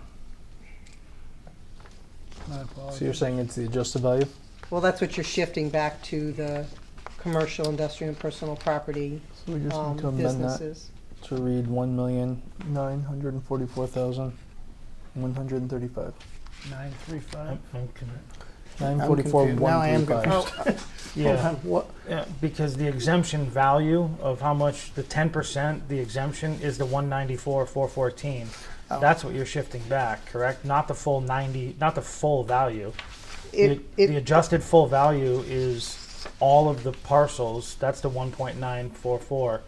my apologies. So you're saying it's the adjusted value? Well, that's what you're shifting back to the commercial, industrial, and personal property So we just need to amend that businesses. to read 1,944,135. 935. I'm 944, confused. Now I am 135. Yeah. What? Yeah, because the exemption value of how much, the 10%, the exemption is the 194,414. Oh. That's what you're shifting back, correct? Not the full 90, not the full value. It, The adjusted full value is all of the parcels. That's the 1.944.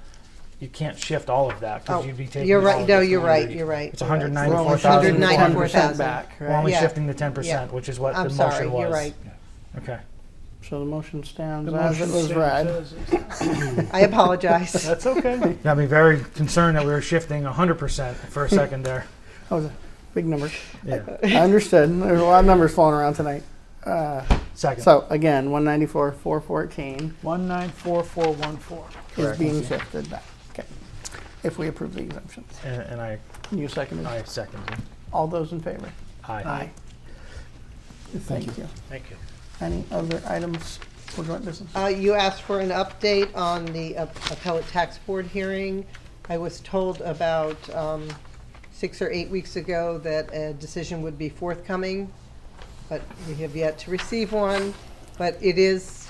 You can't shift all of that because Oh, you'd be taking. you're all right. of No, it. you're right. You're right. It's you're right. 194,000. 194,000 back, We're only right? Yeah. shifting the 10%, Yeah. which is what I'm the sorry. motion was. You're right. Okay. So the motion stands The as it motion was read. says- I apologize. That's okay. Got me very concerned that we were shifting 100% for a second there. That was a big number. Yeah. I understood. There's a lot of numbers floating around tonight. Second. So again, 194,414 194414. is Correct. being shifted back. Okay. If we approve the exemptions. and I You seconded. I second you. All those in favor? Aye. Thank you. Thank you. Any other items for joint business? You asked for an update on the appellate tax board hearing. I was told about 6 or 8 weeks ago that a decision would be forthcoming, but we have yet to receive one. But it is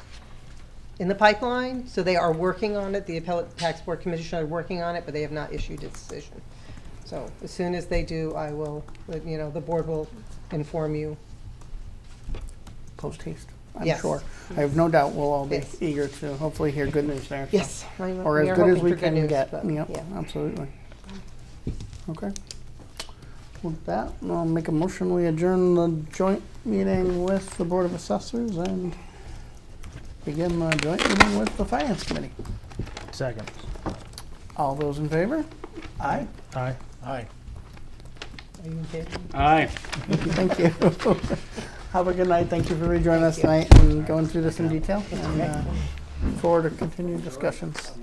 in the pipeline, so they are working on it. The appellate tax board commission are working on it, but they have not issued a decision. So as soon as they do, I will, the board will inform you. Post haste, I'm Yes. sure. I have no doubt we'll all be Yes. eager to hopefully hear good news there. so. Yes. Or we as are good as hoping we for good can news, get. but, Yep, yeah. absolutely. Okay. With that, I'll make a motion, we adjourn the joint meeting with the Board of Assessors and begin the joint meeting with the Finance Committee. Second. All those in favor? Aye. Aye. Aye. Are you in favor? Aye. Thank you. Have a good night. Thank you for rejoining us tonight and going through this in detail. And look forward to continued discussions.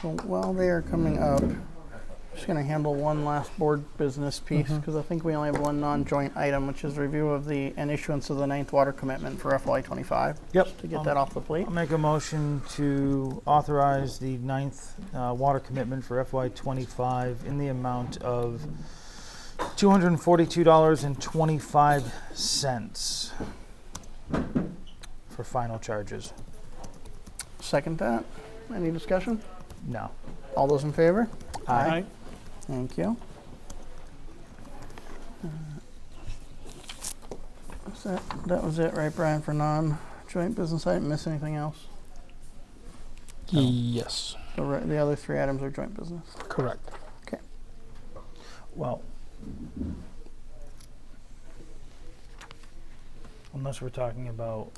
So while they are coming up, I'm just going to handle one last board business piece because I think we only have one non-joint item, which is review of and issuance of the 9th water commitment for FY25. Yep. Just to get that off the plate. I'll make a motion to authorize the 9th water commitment for FY25 in the amount of $242.25 for final charges. Second that. Any discussion? No. All those in favor? Aye. Thank you. That was it, right, Brian, for non-joint business? I didn't miss anything else. Yes, So the other 3 items are joint business. correct. Okay. Well, unless we're talking about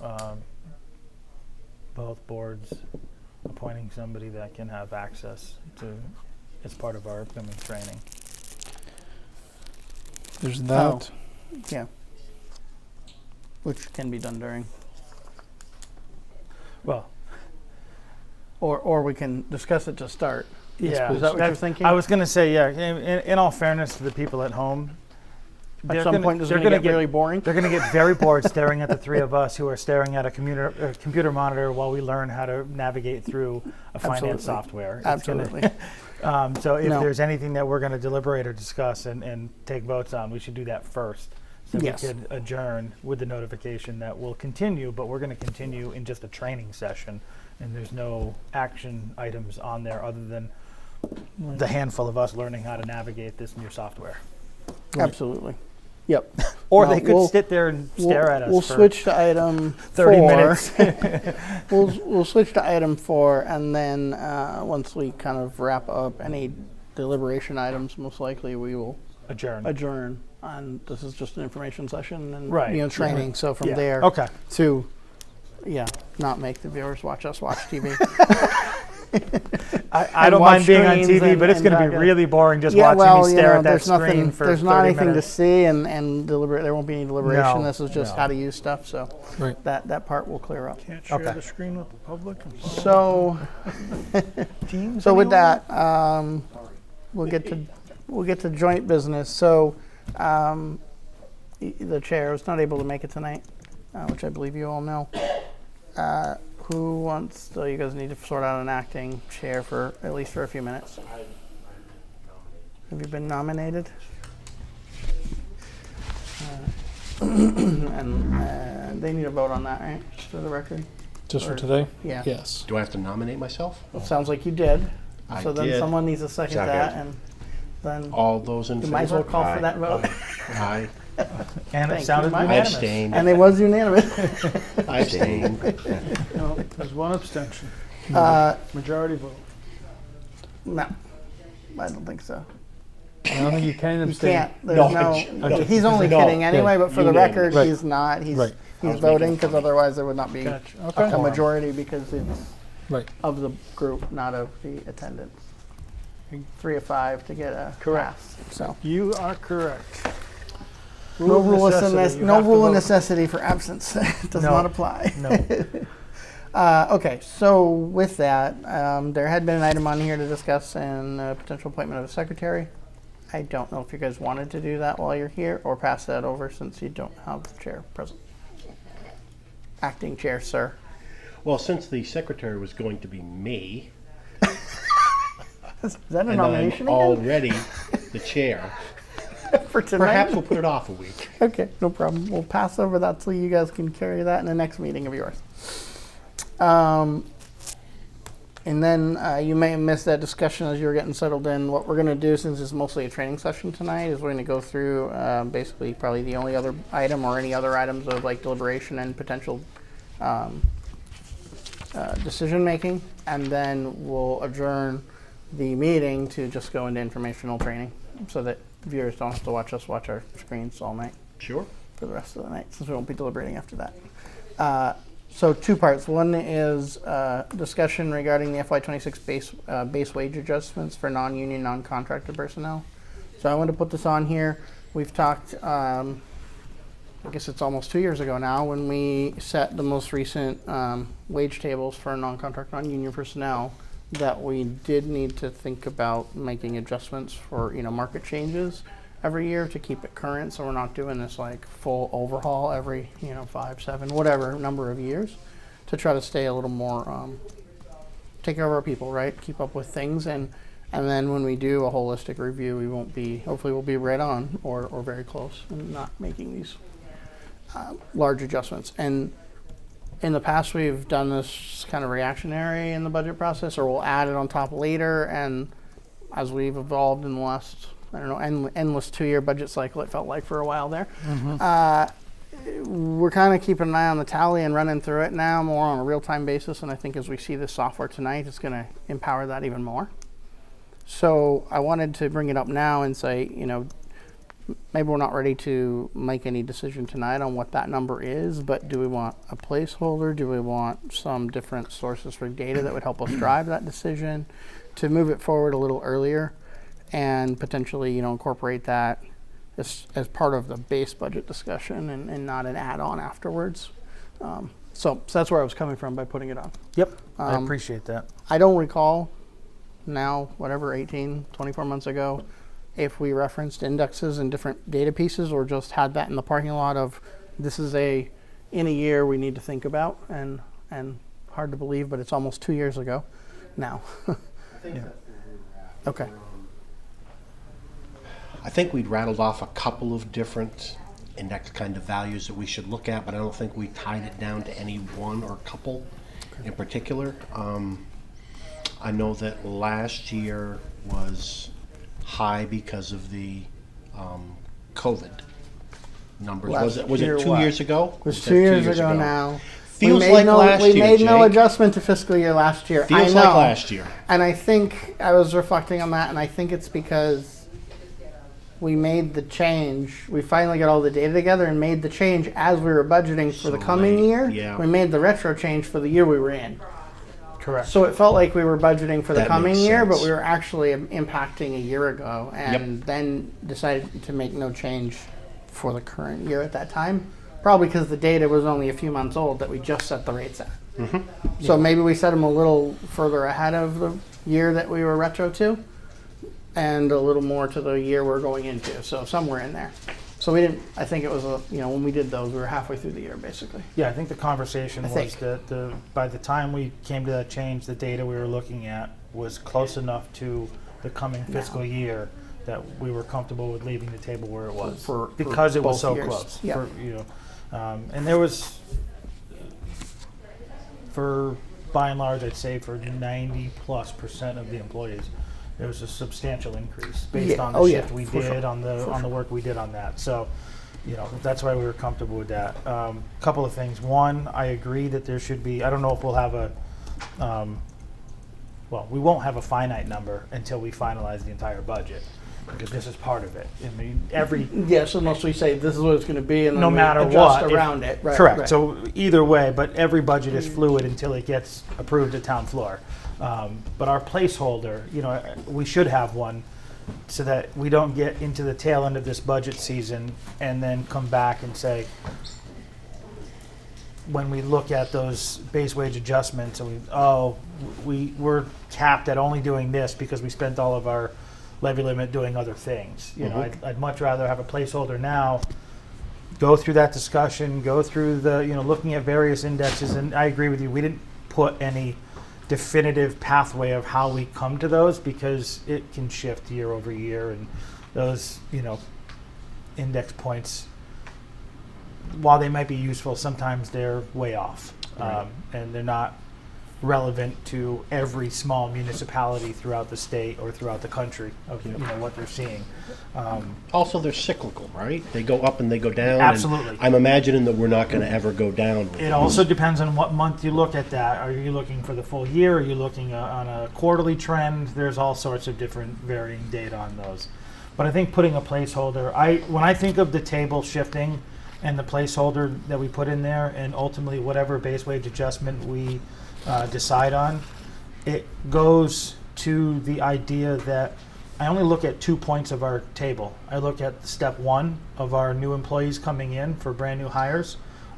both boards appointing somebody that can have access to, as part of our upcoming training. There's that. Yeah. Which can be done during. Well, Or we can discuss it to start. yeah. Is that what you're thinking? I was going to say, yeah, in all fairness to the people at home, At some point, this is going to get really boring. they're going to get very bored staring at the 3 of us who are staring at a computer monitor while we learn how to navigate through a finance Absolutely. software. It's Absolutely. so if No. there's anything that we're going to deliberate or discuss and take votes on, we should do that first. So Yes. we could adjourn with the notification that we'll continue, but we're going to continue in just a training session, and there's no action items on there other than the handful of us learning how to navigate this new software. Absolutely. Yep. Or No, they could we'll- sit there and stare at us We'll for switch to item 30 4. minutes. We'll switch to item 4, and then once we kind of wrap up any deliberation items, most likely we will Adjourn. adjourn. And this is just an information session and Right. training. So from Yeah. there Okay. to not make the viewers watch us watch TV. I And don't watch mind being on screens TV, but it's and going to talk be it. really boring just watching me stare at that there's screen nothing. for There's 30 not anything minutes. to see, and deliberate. There won't be any deliberation. No, This is just no. how to use stuff. So Right. that part will clear up. Can't share Okay. the screen with the public. And So Teams. so with anyone? that, we'll get to joint business. So the chair was not able to make it tonight, which I believe you all know. who wants, so you guys need to sort out an acting chair for, at least for a few minutes. Have you been nominated? And they need a vote on that, right, for the record? Just for Or- today? Yeah. Yes. Do I have to nominate myself? Well, sounds like you did. I So then did. someone needs to second Second. that, and then All those in you favor? might as well call for Aye. that vote. Aye. And Thank it you, sounded Mike. I unanimous. abstain. And it was unanimous. I abstain. No, there's one abstention. Uh, Majority vote. no, I don't think so. I don't think you can You abstain. can't. There's No, no. no, He's only no, kidding anyway. But for the unanimous. record, Right. he's not. He's Right. he's was voting making because fun. otherwise there would not be Gotcha. a Okay. majority because it's Right. of the group, not of the attendance. 3 of 5 to get a Correct. pass. So You are correct. no of rule of necessity, you no have to rule of vote. necessity for absence. Does No. not apply. No. Okay, so with that, there had been an item on here to discuss and potential appointment of a secretary. I don't know if you guys wanted to do that while you're here or pass that over since you don't have the chair present. Acting chair, sir. Well, since the secretary was going to be me, Is that a and nomination I'm again already the chair, for tonight? perhaps we'll put it off a week. Okay, no problem. We'll pass over that so you guys can carry that in the next meeting of yours. And then you may have missed that discussion as you were getting settled in. What we're going to do, since it's mostly a training session tonight, is we're going to go through basically probably the only other item or any other items of like deliberation and potential decision making, and then we'll adjourn the meeting to just go into informational training so that viewers don't have to watch us watch our screens all night Sure. for the rest of the night, since we won't be deliberating after that. So 2 parts. One is discussion regarding the FY26 base wage adjustments for non-union, non-contracted personnel. So I want to put this on here. We've talked, I guess it's almost 2 years ago now, when we set the most recent wage tables for non-contract, non-union personnel, that we did need to think about making adjustments for, market changes every year to keep it current, so we're not doing this like full overhaul every 5, 7, whatever number of years, to try to stay a little more take care of our people, right? Keep up with things, and then when we do a holistic review, we won't be, hopefully we'll be right on or very close and not making these large adjustments. And in the past, we've done this kind of reactionary in the budget process, or we'll add it on top later. And as we've evolved in the last, endless 2-year budget cycle, it felt like for a while there, we're kind of keeping an eye on the tally and running through it now more on a real-time basis. And I think as we see this software tonight, it's going to empower that even more. So I wanted to bring it up now and say, maybe we're not ready to make any decision tonight on what that number is, but do we want a placeholder? Do we want some different sources for data that would help us drive that decision to move it forward a little earlier and potentially, incorporate that as part of the base budget discussion and not an add-on afterwards? So that's where I was coming from by putting it on. Yep, I Um, appreciate that. I don't recall now, 24 months ago, if we referenced indexes and different data pieces or just had that in the parking lot of this is in a year we need to think about, and hard to believe, but it's almost 2 years ago now. Okay. I think we'd rattled off a couple of different index kind of values that we should look at, but I don't think we tied it down to any one or couple in particular. I know that last year was high because of the COVID numbers. Was Last it year 2 what? years ago? It was Is that 2 years ago now. Feels like last we year, made no Jake. adjustment to fiscal year last year. Feels I know. like last year. And I think I was reflecting on that, and I think it's because we made the change. We finally got all the data together and made the change as we were budgeting for the So coming late, year. yeah. We made the retro change for the year we were in. Correct. So it felt like we were budgeting for the That coming makes year, but sense. we were actually impacting a year ago, and then decided to make no change for the current year at that time. Probably because the data was only a few months old that we just set the rates at. So maybe we set them a little further ahead of the year that we were retro to, and a little more to the year we're going into. So somewhere in there. So we didn't, I think it was when we did those, we were halfway through the year, basically. Yeah, I think the conversation I was think. that by the time we came to that change, the data we were looking at was close enough to the coming fiscal year that we were comfortable with leaving the table where it was For because it was both so years. close. Yeah. And there was, for by and large, I'd say for 90+% of the employees, there was a substantial increase based Yeah. on the Oh, yeah, shift we for did sure. on the For on the sure. work we did on that. So, that's why we were comfortable with that. Couple of things. One, I agree that there should be. I don't know if we'll have a. We won't have a finite number until we finalize the entire budget, because this is part of it. I mean, every Yes, unless we say this is what it's going to be, and then no we matter adjust what, around it. Right, correct. right. So either way, but every budget is fluid until it gets approved at town floor. But our placeholder, we should have one, so that we don't get into the tail end of this budget season and then come back and say, when we look at those base wage adjustments, and we're capped at only doing this because we spent all of our levy limit doing other things. I'd much rather have a placeholder now, go through that discussion, go through the, looking at various indexes, and I agree with you, we didn't put any definitive pathway of how we come to those, because it can shift year over year, and those, index points, while they might be useful, sometimes they're way off. Right. And they're not relevant to every small municipality throughout the state or throughout the country of what they're seeing. Also, they're cyclical, right? They go up and they go down. and Absolutely. I'm imagining that we're not going to ever go down. with It them. also depends on what month you look at that. Are you looking for the full year? Are you looking on a quarterly trend? There's all sorts of different varying data on those. But I think putting a placeholder, when I think of the table shifting and the placeholder that we put in there, and ultimately whatever base wage adjustment we decide on, it goes to the idea that I only look at 2 points of our table. I look at step 1 of our new employees coming in for brand new hires.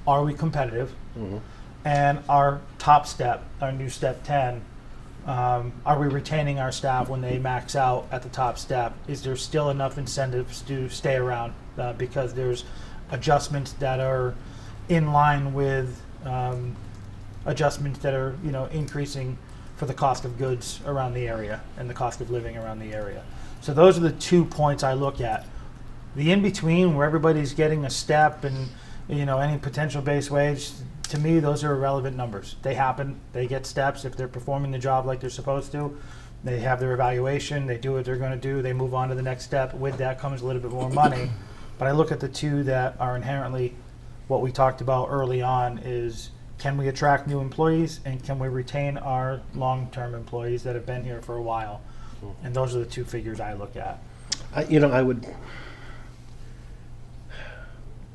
Are we competitive? Mm-hmm. And our top step, our new step 10, are we retaining our staff when they max out at the top step? Is there still enough incentives to stay around? Because there's adjustments that are in line with adjustments that are increasing for the cost of goods around the area and the cost of living around the area. So those are the 2 points I look at. The in-between, where everybody's getting a step and any potential base wage, to me those are irrelevant numbers. They happen, they get steps if they're performing the job like they're supposed to. They have their evaluation, they do what they're going to do, they move on to the next step. With that comes a little bit more money. But I look at the two that are inherently what we talked about early on is, can we attract new employees, and can we retain our long-term employees that have been here for a while? And those are the two figures I look at.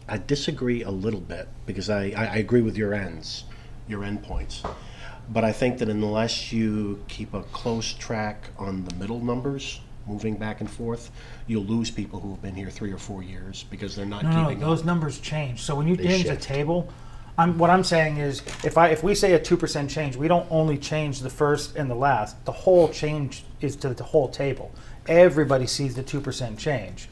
I disagree a little bit, because I agree with your end points. But I think that unless you keep a close track on the middle numbers, moving back and forth, you'll lose people who have been here 3 or 4 years because they're not No, keeping those up. numbers change. So when you They change a shift. table, what I'm saying is, if we say a 2% change, we don't only change the first and the last. The whole change is to the whole table. Everybody sees the 2% change.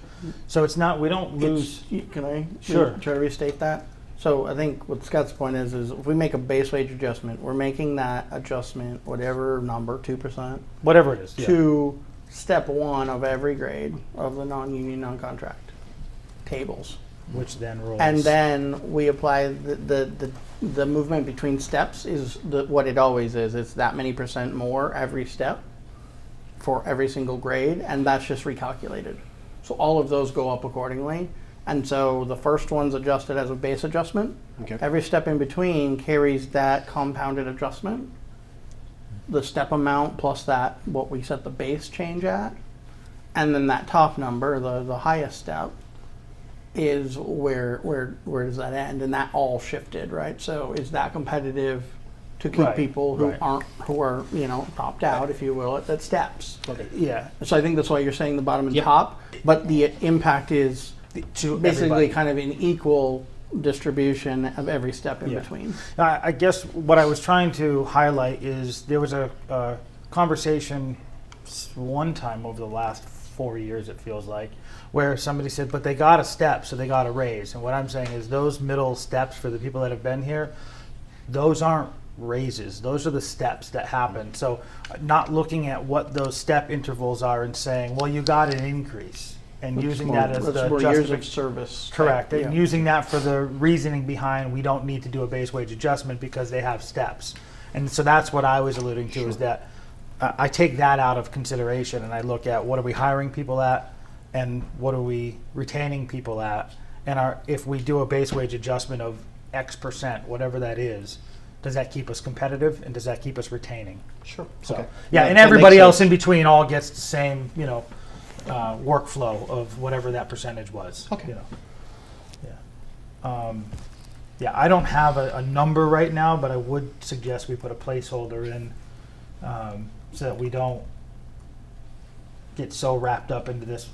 So it's not, we don't lose. Can I Sure. try to restate that? So I think what Scott's point is if we make a base wage adjustment, we're making that adjustment, whatever number, 2%, Whatever it is. Yeah. to step 1 of every grade of the non-union, non-contract tables. Which then rolls. And then we apply the movement between steps is what it always is. It's that many percent more every step for every single grade, and that's just recalculated. So all of those go up accordingly. And so the first one's adjusted as a base adjustment. Okay. Every step in between carries that compounded adjustment, the step amount plus that, what we set the base change at, and then that top number, the highest step, is where does that end? And that all shifted, right? So is that competitive to keep Right, people who right. who are topped out, if you will, at that steps? Yeah. So I think that's why you're saying the bottom and Yep. top, but the impact is To basically everybody. kind of an equal distribution of every step in Yeah. between. I guess what I was trying to highlight is there was a conversation one time over the last 4 years, it feels like, where somebody said, but they got a step, so they got a raise. And what I'm saying is those middle steps for the people that have been here, those aren't raises. Those are the steps that happen. So not looking at what those step intervals are and saying, well, you got an increase, and using that as That's the more years of justification. service. Correct. Yeah. And using that for the reasoning behind we don't need to do a base wage adjustment because they have steps. And so that's what I was alluding to, is that I take that out of consideration and I look at what are we hiring people at and what are we retaining people at. And if we do a base wage adjustment of X percent, whatever that is, does that keep us competitive and does that keep us retaining? Sure. So, Okay. yeah, That and makes everybody else sense. in between all gets the same, workflow of whatever that percentage was. Okay. Yeah. Yeah, I don't have a number right now, but I would suggest we put a placeholder in so that we don't get so wrapped up into this,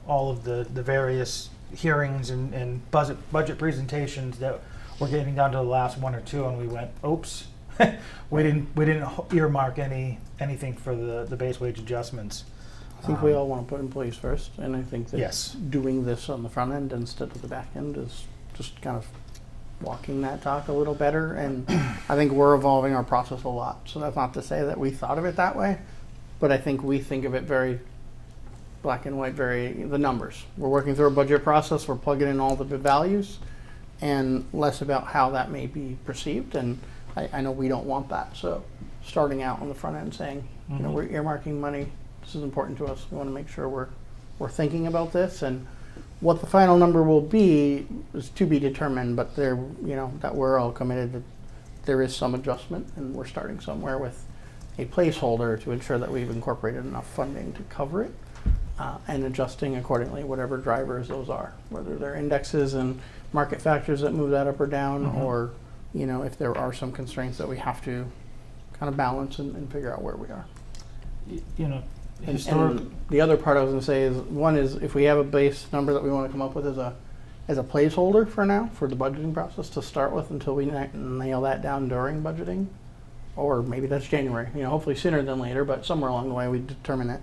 all of the various hearings and budget presentations that we're getting down to the last one or two, and we went, oops, we didn't earmark anything for the base wage adjustments. I think we all want to put employees first, and I think that Yes. doing this on the front end instead of the back end is just kind of walking that talk a little better. And I think we're evolving our process a lot. So that's not to say that we thought of it that way, but I think we think of it very black and white, the numbers. We're working through a budget process, we're plugging in all the values, and less about how that may be perceived. And I know we don't want that. So starting out on the front end saying, we're earmarking money. This is important to us. We want to make sure we're thinking about this, and what the final number will be is to be determined. But that we're all committed that there is some adjustment, and we're starting somewhere with a placeholder to ensure that we've incorporated enough funding to cover it, and adjusting accordingly, whatever drivers those are, whether they're indexes and market factors that move that up or down, or if there are some constraints that we have to kind of balance and figure out where we are. And the other part I was going to say is, one is if we have a base number that we want to come up with as a placeholder for now for the budgeting process to start with until we nail that down during budgeting, or maybe that's January, hopefully sooner than later, but somewhere along the way we determine it.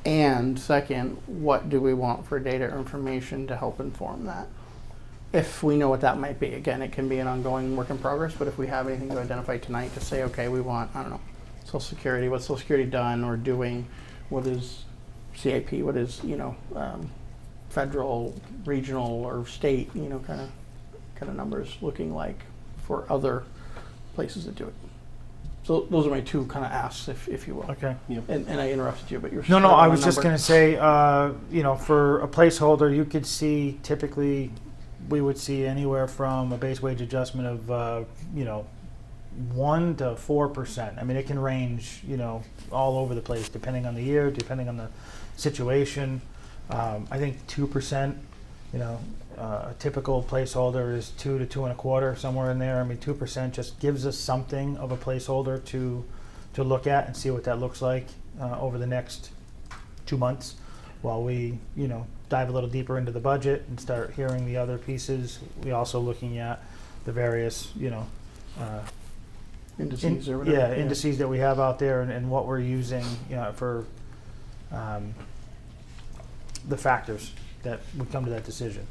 And second, what do we want for data or information to help inform that? If we know what that might be, again, it can be an ongoing work in progress, but if we have anything to identify tonight to say, okay, we want, I don't know, Social Security, what's Social Security done or doing, what is CIP, what is, federal, regional, or state, kind of numbers looking like for other places that do it. So those are my two kind of asks, if you will. Okay. And I interrupted you, but you're No, starting I on was a just number. going to say, for a placeholder, you could see typically we would see anywhere from a base wage adjustment of, 1 to 4%. I mean, it can range, all over the place, depending on the year, depending on the situation. I think 2%, a typical placeholder is 2 to 2.25, somewhere in there. I mean, 2% just gives us something of a placeholder to look at and see what that looks like over the next 2 months, while we, dive a little deeper into the budget and start hearing the other pieces. We also looking at the various, Indices or whatever. indices that we have out there and what we're using, for the factors that would come to that decision.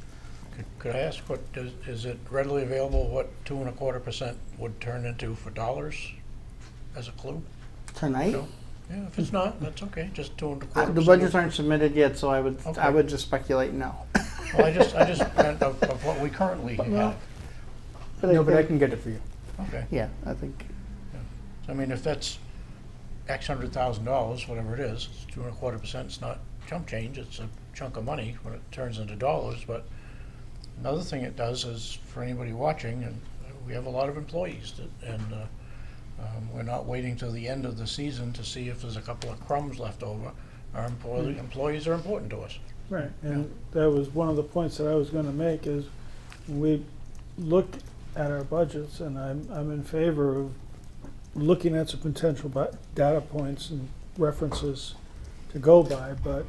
Could I ask is it readily available what 2.25% would turn into for dollars as a clue? Tonight? No? Yeah, if it's not, that's okay, just 2.25%. The budgets aren't submitted yet, so I Okay. would just speculate no. Well, I just meant of what we currently have. But No, but I can get it for you. Okay. Yeah, I think. I mean, if that's X $100,000, whatever it is, 2.25%, it's not chump change, it's a chunk of money when it turns into dollars. But another thing it does is, for anybody watching, and we have a lot of employees, and we're not waiting till the end of the season to see if there's a couple of crumbs left over. Our employees are important to us. Right, and that was one of the points that I was going to make is when we looked at our budgets, and I'm in favor of looking at some potential data points and references to go by, but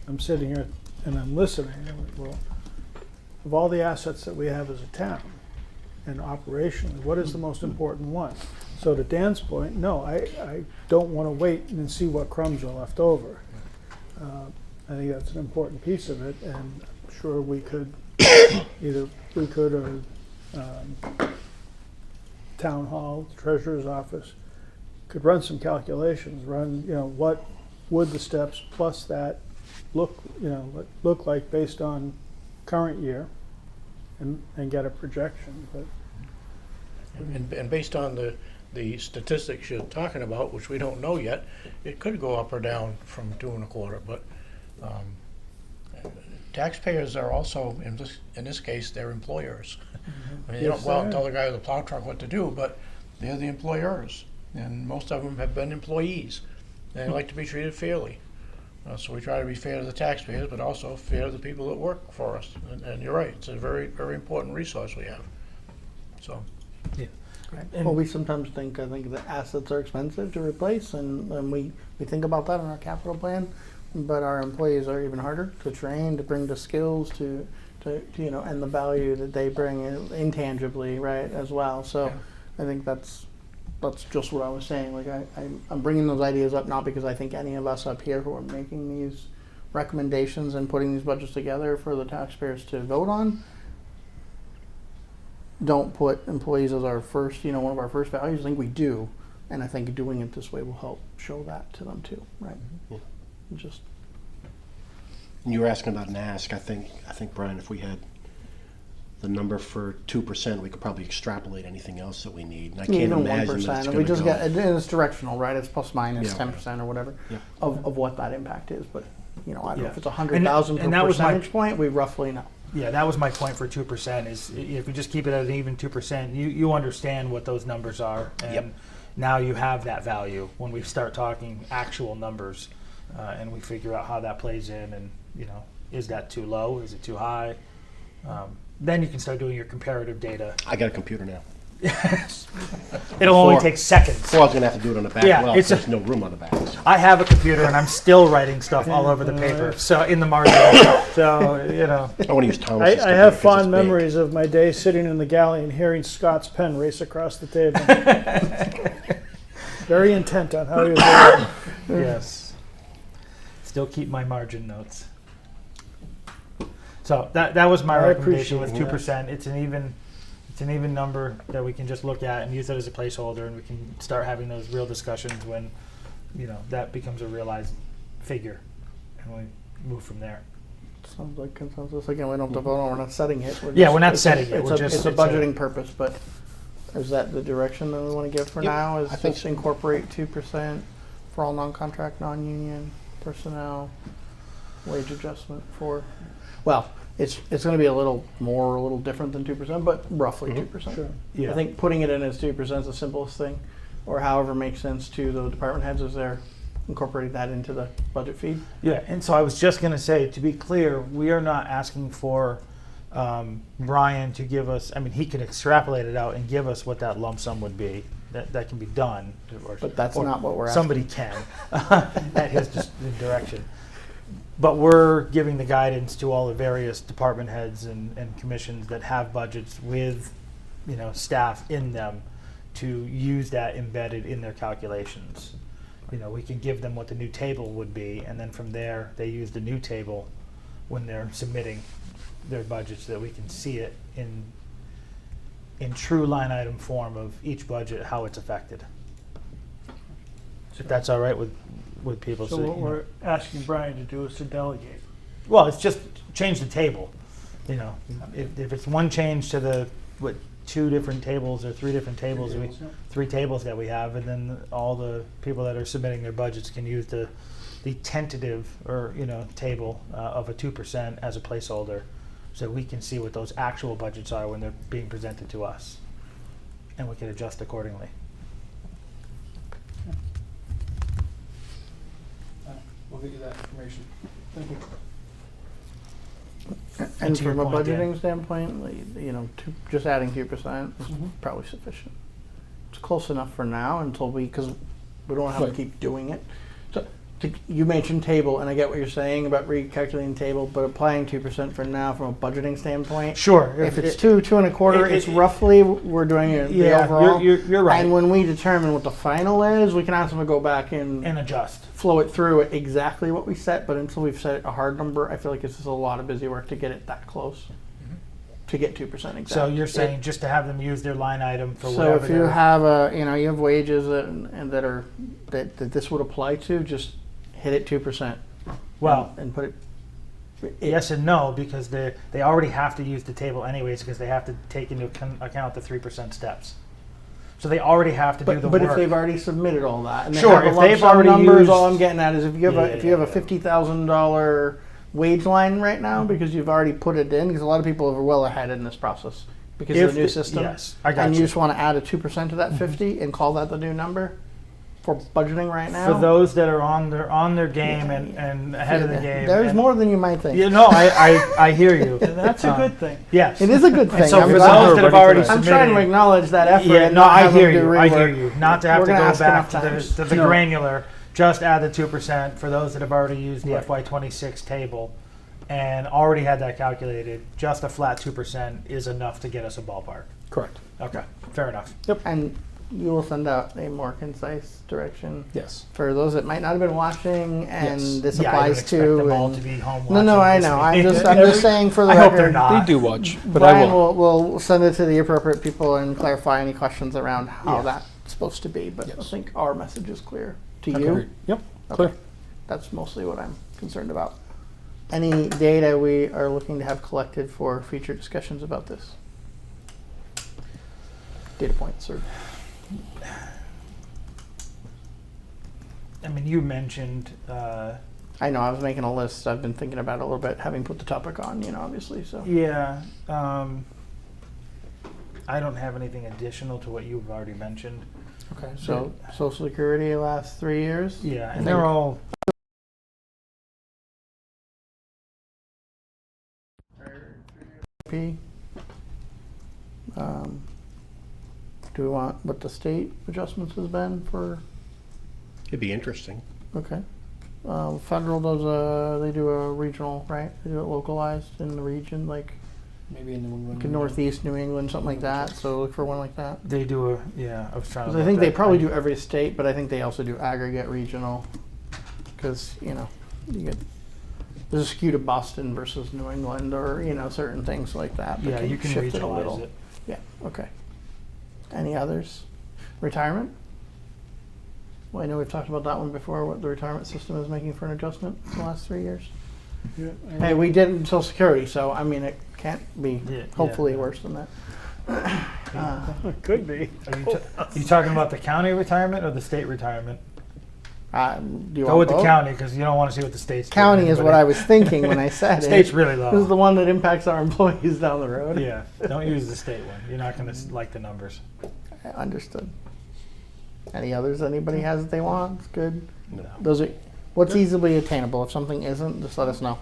I'm sitting here and I'm listening, and well, of all the assets that we have as a town and operationally, what is the most important one? So to Dan's point, no, I don't want to wait and see what crumbs are left over. I think that's an important piece of it, and I'm sure we could, either we could or town hall, treasurer's office, could run some calculations, what would the steps plus that look like based on current year, and get a projection, but. And based on the statistics you're talking about, which we don't know yet, it could go up or down from 2.25, but taxpayers are also, in this case, they're employers. I mean, they don't Yes, go out and they tell the guy with the plow truck what to do, but they're the employers, and most of them have been employees. They like to be treated fairly. So we try to be fair to the taxpayers, but also fair to the people that work for us. And you're right, it's a very, very important resource we have. So. Well, we sometimes think, I think the assets are expensive to replace, and we think about that in our capital plan, but our employees are even harder to train, to bring the skills, to and the value that they bring intangibly, right, as well. So I think that's just what I was saying. Like I'm bringing those ideas up not because I think any of us up here who are making these recommendations and putting these budgets together for the taxpayers to vote on don't put employees as our first, one of our first values. I think we do, and I think doing it this way will help show that to them too, right? Yeah. Just And you were asking about an ask. I think Brian, if we had the number for 2%, we could probably extrapolate anything else that we need. And I can't even imagine 1%. that it's And going we to just go. get it's directional, right? It's plus minus Yeah. 10% or whatever Yeah. of what that impact is. But I don't know Yeah. if it's 100,000 per And that was my- percentage point. We roughly know. Yeah, that was my point for 2%, is if we just keep it at an even 2%, you understand what those numbers are. And Yep. now you have that value when we start talking actual numbers, and we figure out how that plays in, and, is that too low? Is it too high? Then you can start doing your comparative data. I got a computer now. It'll only Before- take seconds. Before I was going to have to do it on the back. Yeah, well, it's there's no room on the back. So. I have a computer and I'm still writing stuff all over the paper, so in the margin. So, I want to use Thomas. I have fond memories of my day sitting in the galley and hearing Scott's pen race across the table. Very intent on how he was doing. Yes. Still keep my margin notes. So that was my I recommendation, was appreciate 2%. It's an even number that we can just look at and use it as a placeholder, and we can start having those real discussions when, that becomes a realized figure, and we move from there. Sounds like consensus. Again, we don't have to vote on. We're not setting it. Yeah, we're not it's setting it. It's We're a, just- it's a it's a- budgeting purpose, but is that the direction that we want to give for Yep, now? Is I think just so. incorporate 2% for all non-contract, non-union personnel wage adjustment for? Well, it's going to be a little more, a little different than 2%, but roughly 2%. Sure. Yeah. I think putting it in as 2% is the simplest thing, or however makes sense to the department heads as they're incorporating that into the budget feed. Yeah, and so I was just going to say, to be clear, we are not asking for Brian to give us, he can extrapolate it out and give us what that lump sum would be. That can be done. But that's or not what we're asking. somebody can, at his direction. But we're giving the guidance to all the various department heads and commissions that have budgets with, staff in them to use that embedded in their calculations. We can give them what the new table would be, and then from there, they use the new table when they're submitting their budgets, so that we can see it in true line item form of each budget, how it's affected. If that's all right with people. So what we're asking Brian to do is to delegate. Well, it's just change the table. If it's one change to the, two different tables or three different tables, three tables that we have, and then all the people that are submitting their budgets can use the tentative or table of a 2% as a placeholder, so we can see what those actual budgets are when they're being presented to us, and we can adjust accordingly. We'll get you that information. Thank you. And to your from a point, Dan. budgeting standpoint, just adding 2% is probably sufficient. It's close enough for now until because we don't have to Right. keep doing it. So you mentioned table, and I get what you're saying about recalculating table, but applying 2% for now from a budgeting standpoint. Sure. If it's 2.25, it's roughly, we're doing it the Yeah, overall. you're right. And when we determine what the final is, we can ask them to go back and And adjust. flow it through at exactly what we set, but until we've set a hard number, I feel like it's just a lot of busy work to get it that close. To get 2% exactly. So you're saying just to have them use their line item for So whatever if you they're- have you have wages that this would apply to, just hit it 2%. Well, and put it. yes and no, because they already have to use the table anyways, because they have to take into account the 3% steps. So they already have to do the But work. if they've already submitted all that, and they Sure, have a if lump they've sum already numbers, used- all I'm getting at is if you have Yeah, if you have a yeah. $50,000 wage line right now because you've already put it in, because a lot of people are well ahead in this process because If of the new system. yes, I got and you. you just want to add a 2% to that 50 and call that the new number for budgeting right now. For those that are on their game and ahead of the game. There's and- more than you might think. You know, I hear you. And that's a good thing. Yes. It is a good thing. so I'm for glad- those that have already I'm submitted, trying to acknowledge that effort. yeah, and no, not I have hear them do you. I hear rework. you. Not to have We're to gonna go ask back enough to times. the No. granular. Just add the 2% for those that have already used the Right. FY26 table and already had that calculated. Just a flat 2% is enough to get us a ballpark. Correct. Okay, fair enough. And you will send out a more concise direction Yes. for those that might not have been watching, and Yes. this Yeah, I don't applies expect to. them all and- to be home no, no, watching I this know. week. I'm just saying for the I record. hope they're not. They do watch, but I Brian will. will send it to the appropriate people and clarify any questions around how Yeah. that's supposed to be. But I Yes. think our message is clear to Okay. you. Yep. Okay. Clear. That's mostly what I'm concerned about. Any data we are looking to have collected for future discussions about this? Data points or I mean, you mentioned. I know I was making a list. I've been thinking about it a little bit, having put the topic on, obviously. So Yeah. I don't have anything additional to what you've already mentioned. okay. So Social Security last 3 years. Yeah, and And they're then- all. P. Do we want what the state adjustments has been for? It'd be interesting. Okay. Federal does they do a regional, right? They do it localized in the region, like Maybe in New England. Northeast New England, something like that. So look for one like that. They do a yeah. I was trying 'Cause to. I think they probably do every state, but I think they also do aggregate regional. Because you get there's a skew to Boston versus New England, or certain things like that. Yeah, you can shift it a regionalize little. it. Yeah. Okay. Any others? Retirement. Well, I know we've talked about that one before. What the retirement system is making for an adjustment in the last 3 years. Yeah, Hey, we did it in Social Security, so I mean it can't be Yeah, hopefully yeah. worse than that. it could be. Are you talking about the county retirement or the state retirement? Do you Go with want the both? county because you don't want to see what the state's doing. County is what Anybody- I was thinking when I said it. State's really low. This is the one that impacts our employees down the road. Yeah, don't use the state one. You're not going to like the numbers. Understood. Any others anybody has that they want? It's good. No. Those are what's easily attainable. If something isn't, just let us know.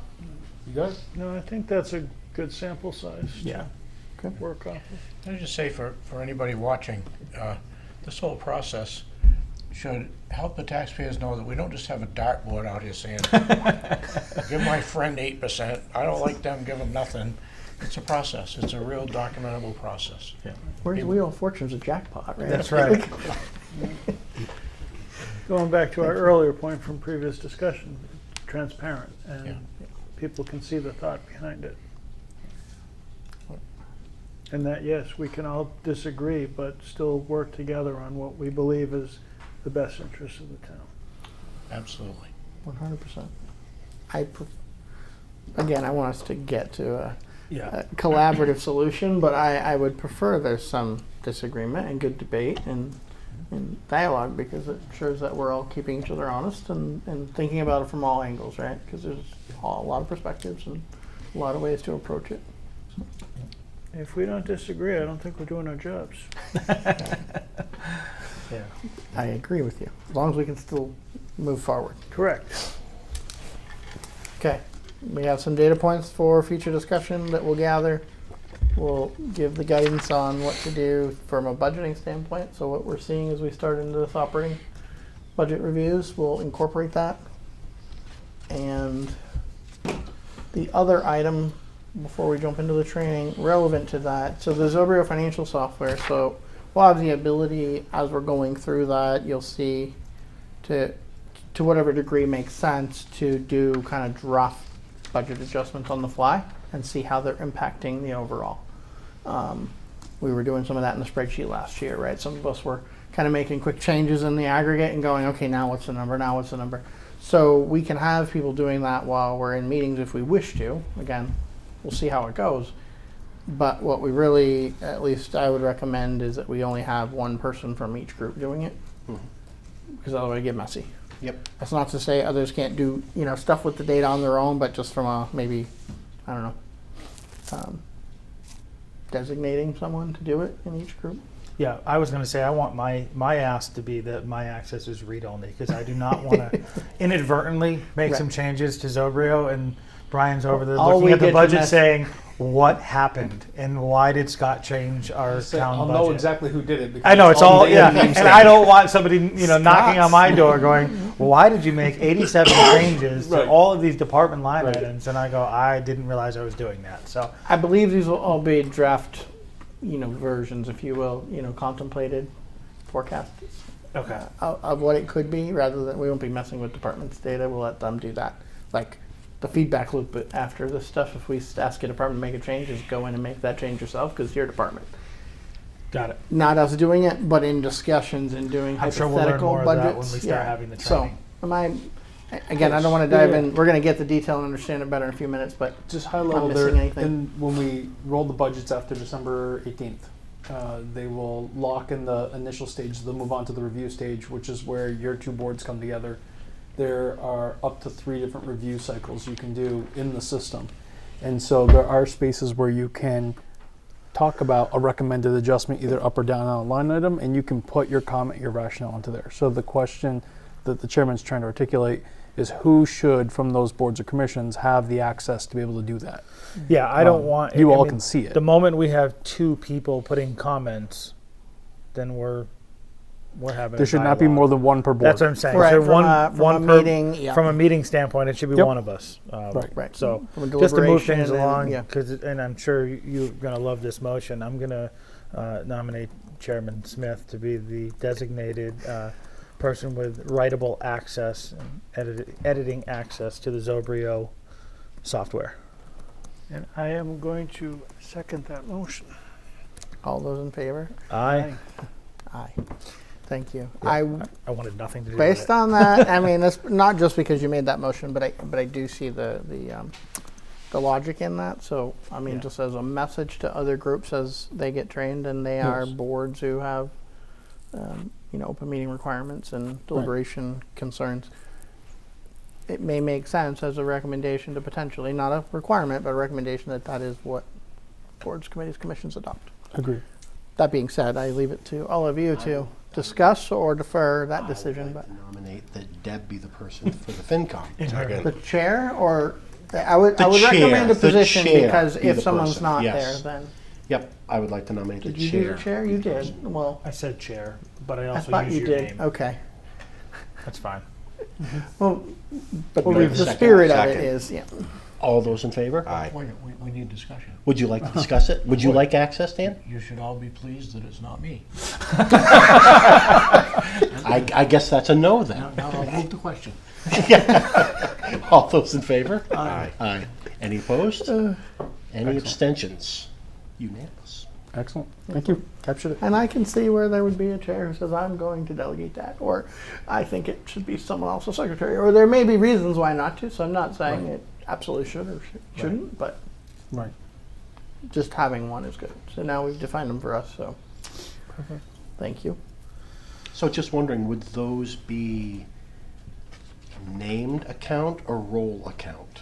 You got it? No, I think that's a good sample size Yeah. to work off of. Can I just say for anybody watching, this whole process should help the taxpayers know that we don't just have a dartboard out here saying, give my friend 8%, I don't like them, give them nothing. It's a process. It's a real documentable process. Where's Wheel of Fortune's a jackpot, right? That's right. Going back to our earlier point from previous discussion, transparent, and Yeah. people can see the thought behind it. And that, yes, we can all disagree, but still work together on what we believe is the best interest of the town. Absolutely. 100%. Again, I want us to get to a Yeah. collaborative solution, but I would prefer there's some disagreement and good debate and dialogue, because it shows that we're all keeping each other honest and thinking about it from all angles, right? Because there's a lot of perspectives and a lot of ways to approach it. If we don't disagree, I don't think we're doing our jobs. Yeah. I agree with you, as long as we can still move forward. Correct. Okay, we have some data points for future discussion that we'll gather. We'll give the guidance on what to do from a budgeting standpoint. So what we're seeing as we start into this operating budget reviews, we'll incorporate that And the other item, before we jump into the training, relevant to that, so the Zobrio financial software, so we'll have the ability, as we're going through that, you'll see to whatever degree makes sense, to do kind of draft budget adjustments on the fly and see how they're impacting the overall. We were doing some of that in the spreadsheet last year, right? Some of us were kind of making quick changes in the aggregate and going, okay, now what's the number? Now what's the number? So we can have people doing that while we're in meetings if we wish to. Again, we'll see how it goes. But what we really, at least I would recommend, is that we only have one person from each group doing it, because otherwise it get messy. Yep. That's not to say others can't do, stuff with the data on their own, but just from a maybe, I don't know, designating someone to do it in each group. Yeah, I was going to say I want my ask to be that my access is read only, because I do not want to inadvertently make Right. some changes to Zobrio, and Brian's over there All looking we at the get to budget mess- saying, what happened and why did Scott change our town I'll budget? know exactly who did it. Because I know it's all data yeah, names and there. I don't want somebody knocking on my door going, "Why did you make 87 changes to Right. all of these department line Right. items?" And I go, "I didn't realize I was doing that." So I believe these will all be draft, versions, if you will, contemplated forecasts okay, of what it could be, rather than, we won't be messing with departments' data. We'll let them do that. Like the feedback loop after this stuff, if we ask a department to make a change, is go in and make that change yourself, because it's your department. got it. Not us doing it, but in discussions and doing I'm sure hypothetical we'll learn more budgets. of that when we start having the So, training. again, I don't want to dive in. We're going to get the detail and understand it better in a few minutes, but Just high level missing there. anything. And when we roll the budgets after December 18th, they will lock in the initial stage. They'll move on to the review stage, which is where your two boards come together. There are up to 3 different review cycles you can do in the system. And so there are spaces where you can talk about a recommended adjustment, either up or down on a line item, and you can put your comment, your rationale into there. So the question that the chairman's trying to articulate is who should, from those boards or commissions, have the access to be able to do that. Yeah, I don't want you I all mean, can see it. The moment we have 2 people putting comments, then we're having. There a should not be dialogue. more than one per board. That's what I'm saying. Right, So from a meeting, yeah. from a meeting standpoint, it should be Yep. one of us. Right. So From a just to move deliberation things and- along, yeah. and I'm sure you're going to love this motion. I'm going to nominate Chairman Smith to be the designated person with writable access and editing access to the Zobrio software. And I am going to second that motion. All those in favor? Aye. Aye. Thank you. I wanted nothing to do with Based it. on that, I mean, that's not just because you made that motion, but I do see the logic in that. So, I mean, Yeah. just as a message to other groups as they get trained, and they are Yes. boards who have, open meeting requirements and deliberation concerns. It may make sense as a recommendation to potentially, not a requirement, but a recommendation that is what boards, committees, commissions adopt. Agreed. That being said, I leave it to all of you to discuss or defer that decision. I But would like to nominate that Deb be the person for the FinCom. the chair, or I would The recommend chair, a the position, chair because be if the someone's person, not yes. there, then Yep, I would like to nominate did the you chair. do the chair? You did. Well, I said chair, but I I also thought use you your did. name. Okay. That's fine. Well, but We'll leave the the second. spirit of it Second. is, yeah. All those in favor? Wait, we need discussion. Would you like to discuss it? Would you like access, Dan? You should all be pleased that it's not me. I guess that's a no then. Now I'll move the question. All those in favor? Aye. Aye. Any opposed? Any abstentions? Unanimous. Excellent. Thank you. Captured it. And I can see where there would be a chair who says, I'm going to delegate that, or I think it should be someone else's secretary, or there may be reasons why not to, so I'm not saying it absolutely should or shouldn't, but Right. just having one is good. So now we've defined them for us, so thank you. So just wondering, would those be named account or roll account?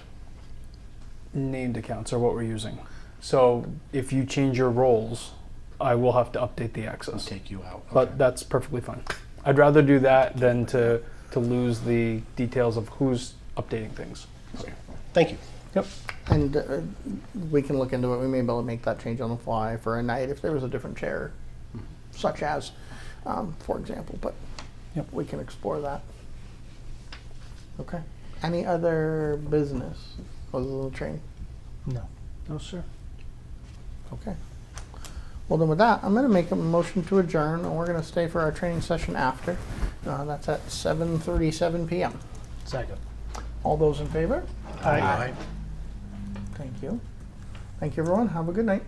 Named accounts are what we're using. So if you change your roles, I will have to update the access. Take you out. But Okay. that's perfectly fine. I'd rather do that than to lose the details of who's updating things. Thank you. Yep. And we can look into it. We may be able to make that change on the fly for a night if there was a different chair, such as, for example. But Yep. we can explore that. Okay. Any other business other than the training? No. No, sir. Okay. Well, then with that, I'm going to make a motion to adjourn, and we're going to stay for our training session after. That's at 7:37 p.m. Second. All those in favor? Aye. Thank you. Thank you, everyone. Have a good night.